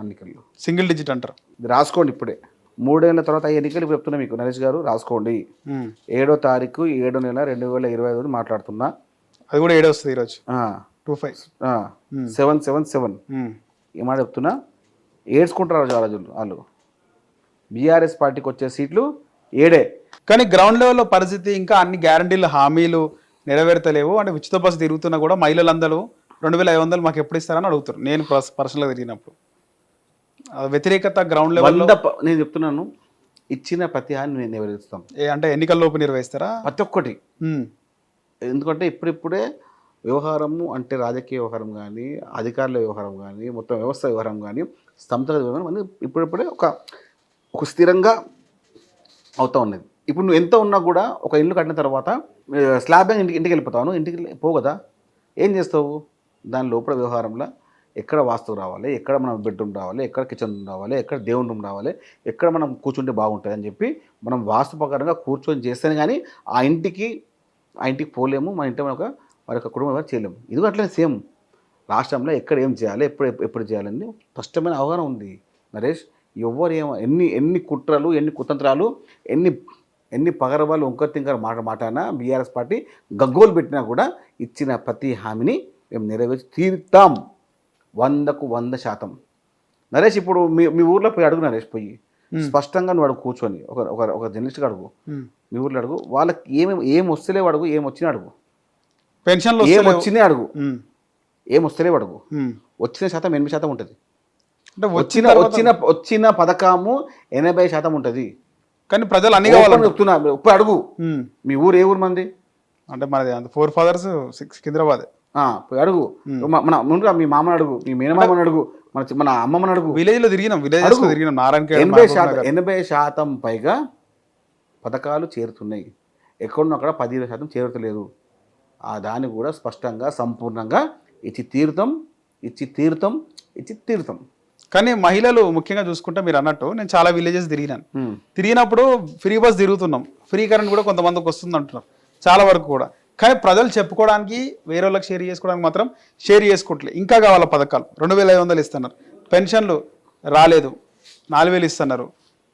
సింగిల్ డిజిట్ అంటారు. ఇది రాసుకోండి ఇప్పుడే. 3 ఏళ్ళ తర్వాత ఎన్నికలు ఇప్పుడు చెప్తున్నా మీకు నరేష్ గారు, రాసుకోండి. 7వ తారీఖు 7వ నెల 2025 మాట్లాడుతున్నా. అది కూడా 7 వస్తుంది ఈరోజు. 777 ఈ మాట చెప్తున్నా. ఏడ్చుకుంటారు వాళ్ళు. బీఆర్ఎస్ పార్టీకి వచ్చే సీట్లు 7. కానీ గ్రౌండ్ లెవెల్లో పరిస్థితి ఇంకా అన్ని గ్యారంటీలు హామీలు నెరవేర్తలేవు. అంటే ఉచిత బస్సు తిరుగుతున్నా కూడా మహిళలందరూ 2500 మాకు ఎప్పుడు ఇస్తారని అడుగుతారు. నేను పర్సనల్గా తిరిగినప్పుడు వ్యతిరేకత గ్రౌండ్ లెవెల్లో. నేను చెప్తున్నాను, ఇచ్చిన ప్రతి హామీ నేను నెరవేరుస్తాం. అంటే ఎన్నికల్లోపు నిర్వహిస్తారా ప్రతి ఒక్కటి? ఎందుకంటే ఇప్పుడిప్పుడే వ్యవహారము అంటే రాజకీయ వ్యవహారం కానీ, అధికారుల వ్యవహారం కానీ, మొత్తం వ్యవస్థ వ్యవహారం కానీ, సంస్థల వ్యవహారం అని ఇప్పుడిప్పుడే ఒక స్థిరంగా అవుతూ ఉన్నది. ఇప్పుడు నువ్వు ఎంత ఉన్నా కూడా ఒక ఇల్లు కట్టిన తర్వాత స్లాబ్ ఇంటికి వెళ్ళిపోతావు, ఇంటికి పో కదా. ఏం చేస్తావు? దాని లోపల వ్యవహారంలో ఎక్కడ వాస్తు రావాలి, ఎక్కడ మనం బెడ్రూమ్ రావాలి, ఎక్కడ కిచెన్ రూమ్ రావాలి, ఎక్కడ దేవుని రూమ్ రావాలి, ఎక్కడ మనం కూర్చుంటే బాగుంటుంది అని చెప్పి మనం వాస్తు ప్రకారంగా కూర్చొని చేస్తేనే కానీ ఆ ఇంటికి పోలేము. మన ఇంటి మరొక కుటుంబం చేయలేము. ఇది అట్లనే సేమ్ రాష్ట్రంలో ఎక్కడ ఏం చేయాలి, ఎప్పుడు చేయాలని స్పష్టమైన అవగాహన ఉంది నరేష్. ఎవరు ఎన్ని కుట్రలు, ఎన్ని కుతంత్రాలు, ఎన్ని పగరవాళ్ళు ఒంకతింకర మాట్లాడినా బీఆర్ఎస్ పార్టీ గగ్గోలు పెట్టినా కూడా ఇచ్చిన ప్రతి హామీని మేము నెరవేర్చి తీరుతాం 100కు 100%. నరేష్ ఇప్పుడు మీ ఊర్లో పోయి అడుగు నరేష్, పోయి స్పష్టంగా నువ్వు అడుగు కూర్చొని ఒక జర్నలిస్ట్గా అడుగు, మీ ఊర్లో అడుగు, వాళ్ళకి ఏం వస్తలేవు అడుగు, ఏం వచ్చినా అడుగు, పెన్షన్లు ఏం వచ్చినాయి అడుగు, ఏం వస్తలేవు అడుగు. వచ్చిన శాతం 80% ఉంటుంది. వచ్చిన పథకము 80% ఉంటుంది. కానీ ప్రజలు అన్ని చెప్తున్నా, ఇప్పుడు అడుగు. మీ ఊరు ఏ ఊరు మంది? అంటే మనది 4 ఫాదర్స్ 6 సికింద్రాబాద్. పోయి అడుగు. ముందుగా మీ మామని అడుగు, మీ మేనమామని అడుగు, మన అమ్మమ్మని అడుగు. విలేజ్ లో తిరిగినాం 80% పైగా పథకాలు చేరుతున్నాయి. ఎక్కడున్నా అక్కడ 15% చేరుతలేదు. ఆ దాన్ని కూడా స్పష్టంగా సంపూర్ణంగా ఇచ్చి తీరుతాం. కానీ మహిళలు ముఖ్యంగా చూసుకుంటే మీరు అన్నట్టు నేను చాలా విలేజెస్ తిరిగినప్పుడు ఫ్రీ బస్ తిరుగుతున్నాం, ఫ్రీ కరెంట్ కూడా కొంతమందికి వస్తుంది అంటున్నారు చాలా వరకు కూడా. కానీ ప్రజలు చెప్పుకోవడానికి వేరే వాళ్ళకి షేర్ చేసుకోవడానికి మాత్రం షేర్ చేసుకోవట్లేదు. ఇంకా కావాల పథకాలు. 2500 ఇస్తున్నారు, పెన్షన్లు రాలేదు, 4000 ఇస్తున్నారు,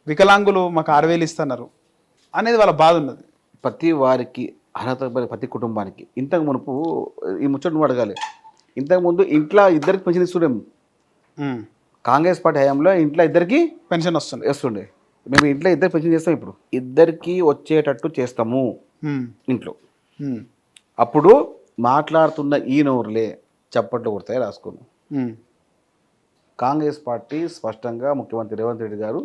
వికలాంగులు మాకు 6000 ఇస్తున్నారు అనేది వాళ్ళ బాధ ఉన్నది. ప్రతి వారికి అర్హత ప్రతి కుటుంబానికి. ఇంతకు మునుపు ఈ ముచ్చట నువ్వు అడగాలి. ఇంతకుముందు ఇంట్లో ఇద్దరికి పెన్షన్ ఇస్తుండే. కాంగ్రెస్ పార్టీ హయాంలో ఇంట్లో ఇద్దరికి పెన్షన్ వస్తుండే. మేము ఇంట్లో ఇద్దరు పెన్షన్ చేస్తాం, ఇప్పుడు ఇద్దరికి వచ్చేటట్టు చేస్తాము ఇంట్లో. అప్పుడు మాట్లాడుతున్న ఈ నోరులే చప్పట్లు కొడతాయి రాసుకున్నాం. కాంగ్రెస్ పార్టీ స్పష్టంగా ముఖ్యమంత్రి రేవంత్ రెడ్డి గారు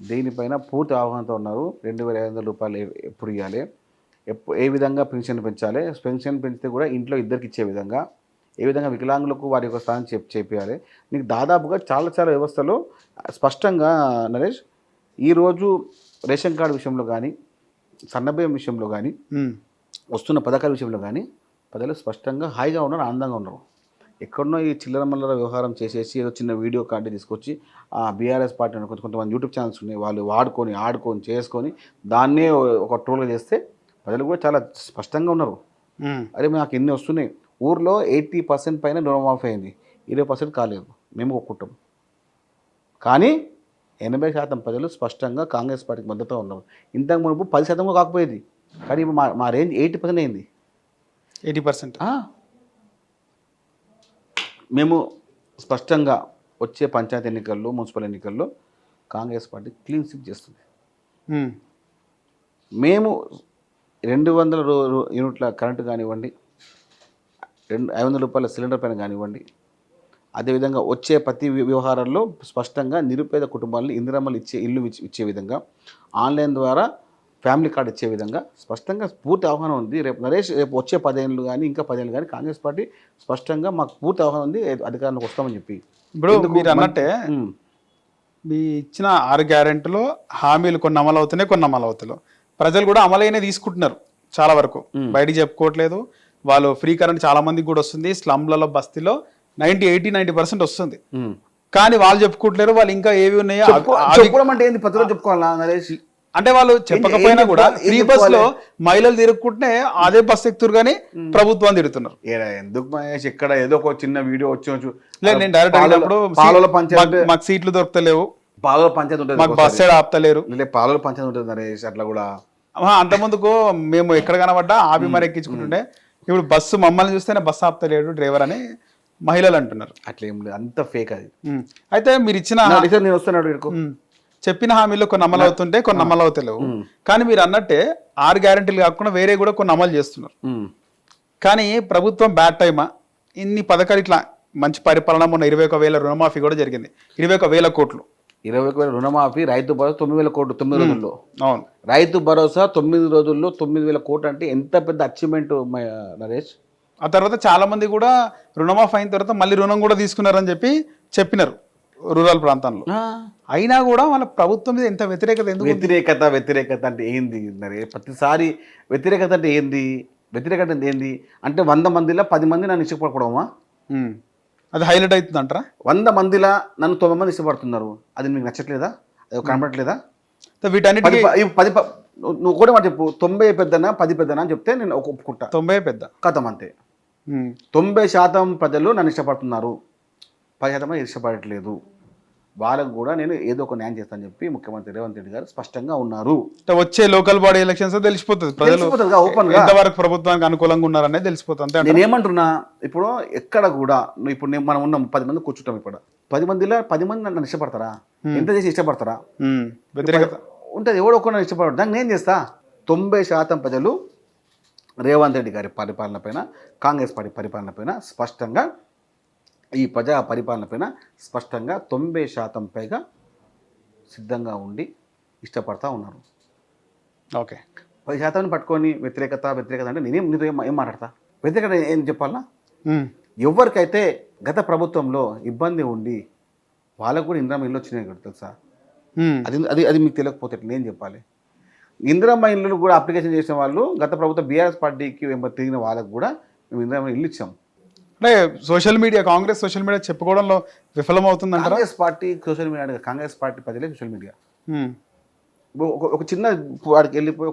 దీనిపైన పూర్తి అవగాహనతో ఉన్నారు. 2,500 రూపాయలు ఎప్పుడు ఇవ్వాలి, ఏ విధంగా పెన్షన్ పెంచాలి, పెన్షన్ పెంచితే కూడా ఇంట్లో ఇద్దరికి ఇచ్చే విధంగా, ఏ విధంగా వికలాంగులకు వారి యొక్క స్థానం చేపియాలి. నీకు దాదాపుగా చాలా చాలా వ్యవస్థలో స్పష్టంగా నరేష్, ఈరోజు రేషన్ కార్డు విషయంలో కానీ, సన్నబియ్యం విషయంలో కానీ, వస్తున్న పథకాల విషయంలో కానీ ప్రజలు స్పష్టంగా హాయిగా ఉన్నారు, ఆనందంగా ఉన్నారు. ఎక్కడనో ఈ చిల్లర మల్లర వ్యవహారం చేసేసి ఏదో చిన్న వీడియో కార్డు తీసుకొచ్చి బీఆర్ఎస్ పార్టీ కొంతమంది యూట్యూబ్ ఛానల్స్ ఉన్నాయి, వాళ్ళు ఆడుకొని చేసుకొని దాన్నే ఒక ట్రోల్గా చేస్తే ప్రజలు కూడా చాలా స్పష్టంగా ఉన్నారు. అరే మాకు ఎన్ని వస్తున్నాయి, ఊర్లో 80% పైన రుణమాఫీ అయింది, 20% కాలేదు, మేము ఒప్పుకుంటాం. కానీ 80% ప్రజలు స్పష్టంగా కాంగ్రెస్ పార్టీకి మద్దతుగా ఉన్నారు. ఇంతకు మునుపు 10% కూడా కాకపోయేది, కానీ ఇప్పుడు మా రేంజ్ 80% అయింది. 80%. మేము స్పష్టంగా వచ్చే పంచాయతీ ఎన్నికల్లో, మున్సిపల్ ఎన్నికల్లో కాంగ్రెస్ పార్టీ క్లీన్ స్వీప్ చేస్తుంది. మేము 200 యూనిట్ల కరెంటు కానివ్వండి, 500 రూపాయల సిలిండర్ పైన కానివ్వండి, అదేవిధంగా వచ్చే ప్రతి వ్యవహారాల్లో స్పష్టంగా నిరుపేద కుటుంబాలను ఇందిరమ్మలు ఇల్లు ఇచ్చే విధంగా, ఆన్లైన్ ద్వారా ఫ్యామిలీ కార్డు ఇచ్చే విధంగా స్పష్టంగా పూర్తి అవగాహన ఉంది. రేపు నరేష్, రేపు వచ్చే 10 ఏళ్ళు కానీ ఇంకా 10 ఏళ్ళు కానీ కాంగ్రెస్ పార్టీ స్పష్టంగా మాకు పూర్తి అవగాహన ఉంది, అధికారంలోకి వస్తామని చెప్పి. ఇప్పుడు మీరు అన్నట్టే మీ ఇచ్చిన 6 గ్యారెంటీలో హామీలు కొన్ని అమలు అవుతున్నాయి, కొన్ని అమలు అవుతలేవు. ప్రజలు కూడా అమలైనే తీసుకుంటున్నారు చాలా వరకు, బయటికి చెప్పుకోవట్లేదు. వాళ్ళు ఫ్రీ కరెంట్ చాలా మందికి కూడా వస్తుంది, స్లమ్లలో బస్తీలో 80-90% వస్తుంది. కానీ వాళ్ళు చెప్పుకుంటలేరు, వాళ్ళు ఇంకా ఏవి ఉన్నాయో అంటే ఏంది, ప్రతిరోజు చెప్పుకోవాలా నరేష్? అంటే వాళ్ళు చెప్పకపోయినా కూడా ఫ్రీ బస్ లో మహిళలు తిరుగుకుంటే అదే బస్ ఎక్కుతారు కానీ ప్రభుత్వాన్ని తిరుగుతున్నారు. ఎందుకు మహేష్, ఇక్కడ ఏదో ఒక చిన్న వీడియో వచ్చి లేదు, నేను డైరెక్ట్ అడిగినప్పుడు మాకు సీట్లు దొరకలేవు, పాలల పంచాయతీ ఉంటుంది, మాకు బస్ సైడ్ ఆపుతలేరు, పాలల పంచాయతీ ఉంటుంది నరేష్. అట్లా కూడా అంత ముందుకు మేము ఎక్కడ కనబడ్డా ఆపి మరి ఎక్కించుకుంటుండే, ఇప్పుడు బస్సు మమ్మల్ని చూస్తేనే బస్సు ఆపుతలేడు డ్రైవర్ అని మహిళలు అంటున్నారు. అట్లా ఏం లేదు, అంత ఫేక్ అది. అయితే మీరు ఇచ్చిన నేను వస్తున్నాడు చెప్పిన హామీలు కొన్ని అమలు అవుతుంటే కొన్ని అమలు అవుతలేవు. కానీ మీరు అన్నట్టే 6 గ్యారెంటీలు కాకుండా వేరే కూడా కొన్ని అమలు చేస్తున్నారు. కానీ ప్రభుత్వం బ్యాడ్ టైమా, ఇన్ని పథకాలు ఇట్లా మంచి పరిపాలన, మొన్న 21,000 రుణమాఫీ కూడా జరిగింది, 21,000 కోట్లు. 21,000 రుణమాఫీ, రైతు భరోసా 9,000 కోట్లు 9 రోజుల్లో. అవును, రైతు భరోసా 9 రోజుల్లో 9,000 కోట్లు అంటే ఎంత పెద్ద అచీవ్మెంట్ నరేష్. ఆ తర్వాత చాలా మంది కూడా రుణమాఫీ అయిన తర్వాత మళ్ళీ రుణం కూడా తీసుకున్నారని చెప్పినారు రూరల్ ప్రాంతాల్లో. అయినా కూడా వాళ్ళ ప్రభుత్వం మీద ఎంత వ్యతిరేకత, ఎందుకు వ్యతిరేకత అంటే ఏంది నరేష్? ప్రతిసారి వ్యతిరేకత అంటే ఏంది? వ్యతిరేకత అంటే ఏంది అంటే 100 మందిలో 10 మంది నన్ను ఇష్టపడకూడమా? అది హైలైట్ అవుతుంది అంటారా? 100 మందిలో నన్ను 9 మంది ఇష్టపడుతున్నారు, అది మీకు నచ్చట్లేదా? అది కనపడట్లేదా? వీటన్నిటి నువ్వు కూడా మాట చెప్పు, 90 పెద్దనా 10 పెద్దనా అని చెప్తే నేను ఒప్పుకుంటా. 90 పెద్ద కథం అంతే. 90% ప్రజలు నన్ను ఇష్టపడుతున్నారు, 10% ఇష్టపడట్లేదు. వాళ్ళకు కూడా నేను ఏదో ఒక న్యాయం చేస్తానని చెప్పి ముఖ్యమంత్రి రేవంత్ రెడ్డి గారు స్పష్టంగా ఉన్నారు. వచ్చే లోకల్ బాడీ ఎలక్షన్స్ తెలిసిపోతుంది, ప్రజలు ఎంతవరకు ప్రభుత్వానికి అనుకూలంగా ఉన్నారనేది తెలిసిపోతుంది. నేను ఏమంటున్నా, ఇప్పుడు ఎక్కడ కూడా ఇప్పుడు మనం ఉన్నాం 10 మంది కూర్చుంటాం, ఇప్పుడు 10 మందిలో 10 మంది నన్ను ఇష్టపడతారా? ఎంత చేసి ఇష్టపడతారా? వ్యతిరేకత ఉంటుంది, ఎవడో ఒక నన్ను ఇష్టపడరు. దానికి నేను చేస్తా. 90% ప్రజలు రేవంత్ రెడ్డి గారి పరిపాలన పైన, కాంగ్రెస్ పార్టీ పరిపాలన పైన స్పష్టంగా, ఈ ప్రజా పరిపాలన పైన స్పష్టంగా 90% పైగా సిద్ధంగా ఉండి ఇష్టపడతా ఉన్నారు. ఓకే, 10% పట్టుకొని వ్యతిరేకత అంటే నేనేం నీతో ఏం మాట్లాడతా? వ్యతిరేకత ఏం చెప్పాలన్నా? ఎవరికైతే గత ప్రభుత్వంలో ఇబ్బంది ఉండి వాళ్ళకు కూడా ఇందిరమ్మ ఇల్లు వచ్చినాయి కదా తెలుసా? అది మీకు తెలియకపోతే నేను చెప్పాలి. ఇందిరమ్మ ఇల్లు కూడా అప్లికేషన్ చేసిన వాళ్ళు గత ప్రభుత్వం బీఆర్ఎస్ పార్టీకి తిరిగిన వాళ్ళకు కూడా మేము ఇందిరమ్మ ఇల్లు ఇచ్చాం. అంటే social media, Congress social media చెప్పుకోవడంలో విఫలమవుతుంది. Congress party social media, Congress party ప్రజలే సోషల్ మీడియా. ఒక చిన్న వాడికి వెళ్ళిపోయి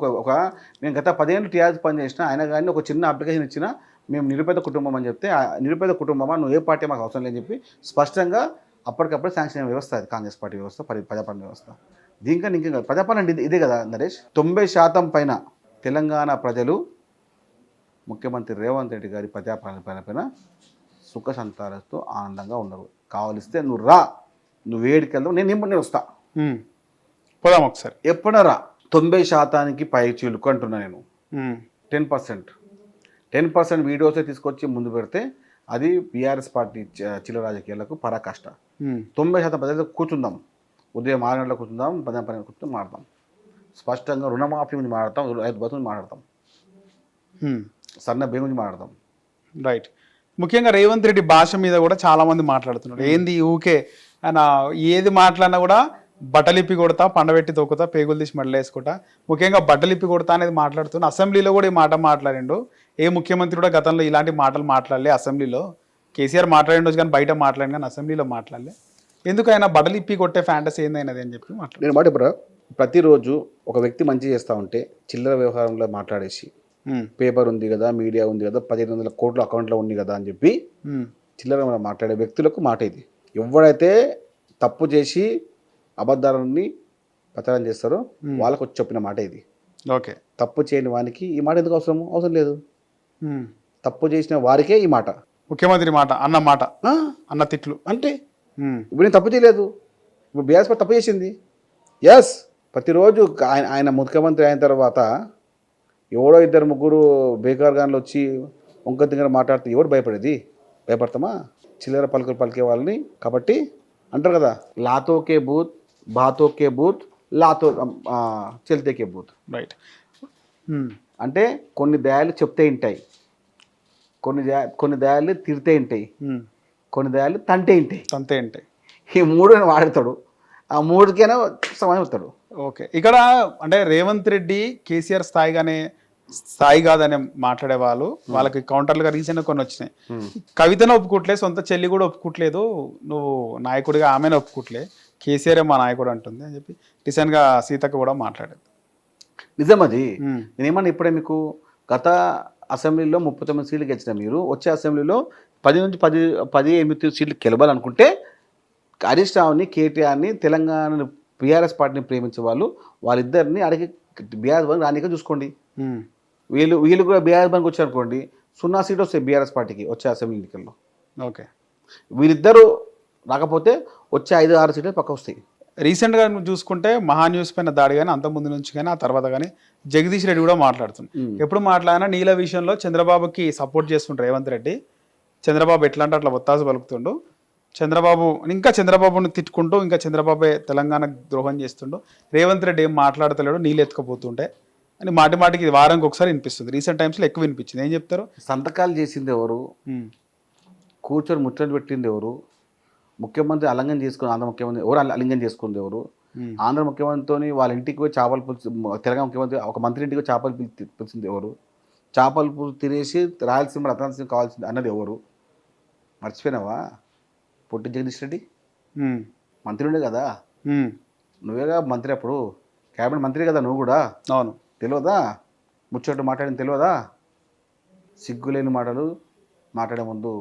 మేము గత 10 ఏళ్ళు టీఆర్ఎస్ పని చేసినా ఆయన కానీ ఒక చిన్న అప్లికేషన్ ఇచ్చినా మేము నిరుపేద కుటుంబం అని చెప్తే, నిరుపేద కుటుంబమా నువ్వు ఏ పార్టీ మాకు అవసరం లేని చెప్పి స్పష్టంగా అప్పటికప్పుడు శాంక్షన్ వ్యవస్థ అది కాంగ్రెస్ పార్టీ వ్యవస్థ, ప్రజాపాలన వ్యవస్థ. దీనికన్నా ఇంకేం ప్రజాపాలన అంటే ఇదే కదా నరేష్. 90% పైన తెలంగాణ ప్రజలు ముఖ్యమంత్రి రేవంత్ రెడ్డి గారి ప్రజాపాలన పైన సుఖ సంతాలతో ఆనందంగా ఉన్నారు. కావలిస్తే నువ్వు రా, నువ్వు వేడికి వెళ్దావు, నేను వస్తా. పోదాం ఒకసారి. ఎప్పుడరా 90% పై చిలుకు అంటున్నా నేను. 10% వీడియోసే తీసుకొచ్చి ముందు పెడితే అది బీఆర్ఎస్ పార్టీ చిల్లర రాజకీయాలకు పరాకాష్ట. 90% ప్రజలతో కూర్చుందాం, ఉదయం 6 గంటలకు కూర్చుందాం, 12 కూర్చుందాం, మాట్లాడతాం. స్పష్టంగా రుణమాఫీ గురించి మాట్లాడతాం, రైతు బంధు గురించి మాట్లాడతాం, సన్న బియ్యం గురించి మాట్లాడతాం. రైట్. ముఖ్యంగా రేవంత్ రెడ్డి భాష మీద కూడా చాలా మంది మాట్లాడుతున్నారు. ఏంది ఊకే ఆయన ఏది మాట్లాడినా కూడా బట్టలిప్పి కొడతా, పండబెట్టి తొక్కుతా, పేగులు తీసి మెడలు వేసుకుంటా, ముఖ్యంగా బట్టలిప్పి కొడతా అనేది మాట్లాడుతున్నా. అసెంబ్లీలో కూడా ఈ మాట మాట్లాడిండు. ఏ ముఖ్యమంత్రి కూడా గతంలో ఇలాంటి మాటలు మాట్లాడలే. అసెంబ్లీలో కేసీఆర్ మాట్లాడిండొచ్చు కానీ బయట మాట్లాడి కానీ అసెంబ్లీలో మాట్లాడలే. ఎందుకు ఆయన బట్టలిప్పి కొట్టే ఫ్యాంటసీ ఏందైనది అని చెప్పి మాట్లాడు. నేను మాట ఇప్పుడు ప్రతిరోజు ఒక వ్యక్తి మంచి చేస్తూ ఉంటే చిల్లర వ్యవహారంలో మాట్లాడేసి పేపర్ ఉంది కదా, మీడియా ఉంది కదా, 1500 కోట్ల అకౌంట్లో ఉంది కదా అని చెప్పి చిల్లర మాట్లాడే వ్యక్తులకు మాట ఇది. ఎవడైతే తప్పు చేసి అబద్ధాలని ప్రచారం చేస్తారో వాళ్ళకు వచ్చి చెప్పిన మాట ఇది. ఓకే. తప్పు చేయని వానికి ఈ మాట ఎందుకు అవసరం లేదు. తప్పు చేసిన వారికే ఈ మాట, ముఖ్యమంత్రి మాట అన్న తిట్లు అంటే ఇప్పుడు నేను తప్పు చేయలేదు. ఇప్పుడు బీఆర్ఎస్ పార్టీ తప్పు చేసింది. ఎస్, ప్రతిరోజు ఆయన ముఖ్యమంత్రి అయిన తర్వాత ఎవడో 2-3 బేకార్గాన్లు వచ్చి వంక దగ్గర మాట్లాడితే ఎవడు భయపడతామా? చిల్లర పలుకులు పలికే వాళ్ళని. కాబట్టి అంటారు కదా, లాతోకే బూత్, బాతోకే బూత్, చెల్తేకే బూత్. రైట్. అంటే కొన్ని దయాలు చెప్తే ఉంటాయి, కొన్ని దయాలు తిరితే ఉంటాయి, కొన్ని దయాలు తంతే ఉంటాయి. ఈ 3 వాడతాడు, ఆ 3కైనా సమానం అవుతాడు. ఓకే. ఇక్కడ అంటే రేవంత్ రెడ్డి కేసీఆర్ స్థాయి కాదని మాట్లాడే వాళ్ళకి కౌంటర్లుగా రీసెంట్గా కొన్ని వచ్చినాయి. కవితను ఒప్పుకోవట్లేదు, సొంత చెల్లి కూడా ఒప్పుకోవట్లేదు, నువ్వు నాయకుడిగా ఆమెను ఒప్పుకోవట్లే, కేసీఆర్ మా నాయకుడు అంటుంది అని చెప్పి రీసెంట్గా సీతక్క కూడా మాట్లాడేది. నిజం అది. నేనేమన్నా ఇప్పుడే మీకు గత అసెంబ్లీలో 39 సీట్లు గెలిచిన మీరు వచ్చే అసెంబ్లీలో 10-8 సీట్లు గెలవాలనుకుంటే హరీష్ రావుని, కేటీఆర్ని, తెలంగాణ బీఆర్ఎస్ పార్టీని ప్రేమించే వాళ్ళిద్దరిని అడిగి బీఆర్ఎస్ బంక్ రానిక చూసుకోండి. వీళ్ళు కూడా బీఆర్ఎస్ బంక్ వచ్చారనుకోండి, 0 సీట్లు వస్తాయి బీఆర్ఎస్ పార్టీకి వచ్చే అసెంబ్లీ ఎన్నికల్లో. ఓకే. వీళ్ళిద్దరూ రాకపోతే వచ్చే 5-6 సీట్లు పక్క వస్తాయి. రీసెంట్గా నువ్వు చూసుకుంటే మహా న్యూస్ పైన దాడి కానీ అంత ముందు నుంచి కానీ ఆ తర్వాత కానీ జగదీష్ రెడ్డి కూడా మాట్లాడుతుంది. ఎప్పుడు మాట్లాడినా నీళ్ళ విషయంలో చంద్రబాబుకి సపోర్ట్ చేస్తుంటారు రేవంత్ రెడ్డి. చంద్రబాబు ఎట్లా అంటే అట్లా ఒత్తాసు పలుకుతుండు. చంద్రబాబుని తిట్టుకుంటూ ఇంకా చంద్రబాబే తెలంగాణ ద్రోహం చేస్తుండు. రేవంత్ రెడ్డి ఏం మాట్లాడతలేడు, నీళ్ళు ఎత్తుకపోతుంటే అని మాటికి ఇది వారానికి ఒకసారి వినిపిస్తుంది. రీసెంట్ టైమ్స్లో ఎక్కువ వినిపించింది. ఏం చెప్తారు? సంతకాలు చేసింది ఎవరు, కూర్చొని ముచ్చట్లు పెట్టింది ఎవరు, ముఖ్యమంత్రి ఆంధ్ర ముఖ్యమంత్రి ఎవరు అలింగం చేసుకుంది ఎవరు, ఆంధ్ర ముఖ్యమంత్రితో వాళ్ళ ఇంటికి పోయి చేపల పులుసు, తెలంగాణ ముఖ్యమంత్రి ఒక మంత్రి ఇంటికి చేపల పిలిచింది ఎవరు, చేపల పులుసు తినేసి రాయలసీమ రతనాలసీమ కావాల్సింది అన్నది ఎవరు? మర్చిపోయినావా? పొట్టి జగదీష్ రెడ్డి మంత్రి ఉండే కదా, నువ్వేగా మంత్రి, అప్పుడు క్యాబినెట్ మంత్రి కదా నువ్వు కూడా. అవును. తెలియదా? ముచ్చట్లు మాట్లాడింది తెలియదా? సిగ్గులేని మాటలు మాట్లాడే ముందు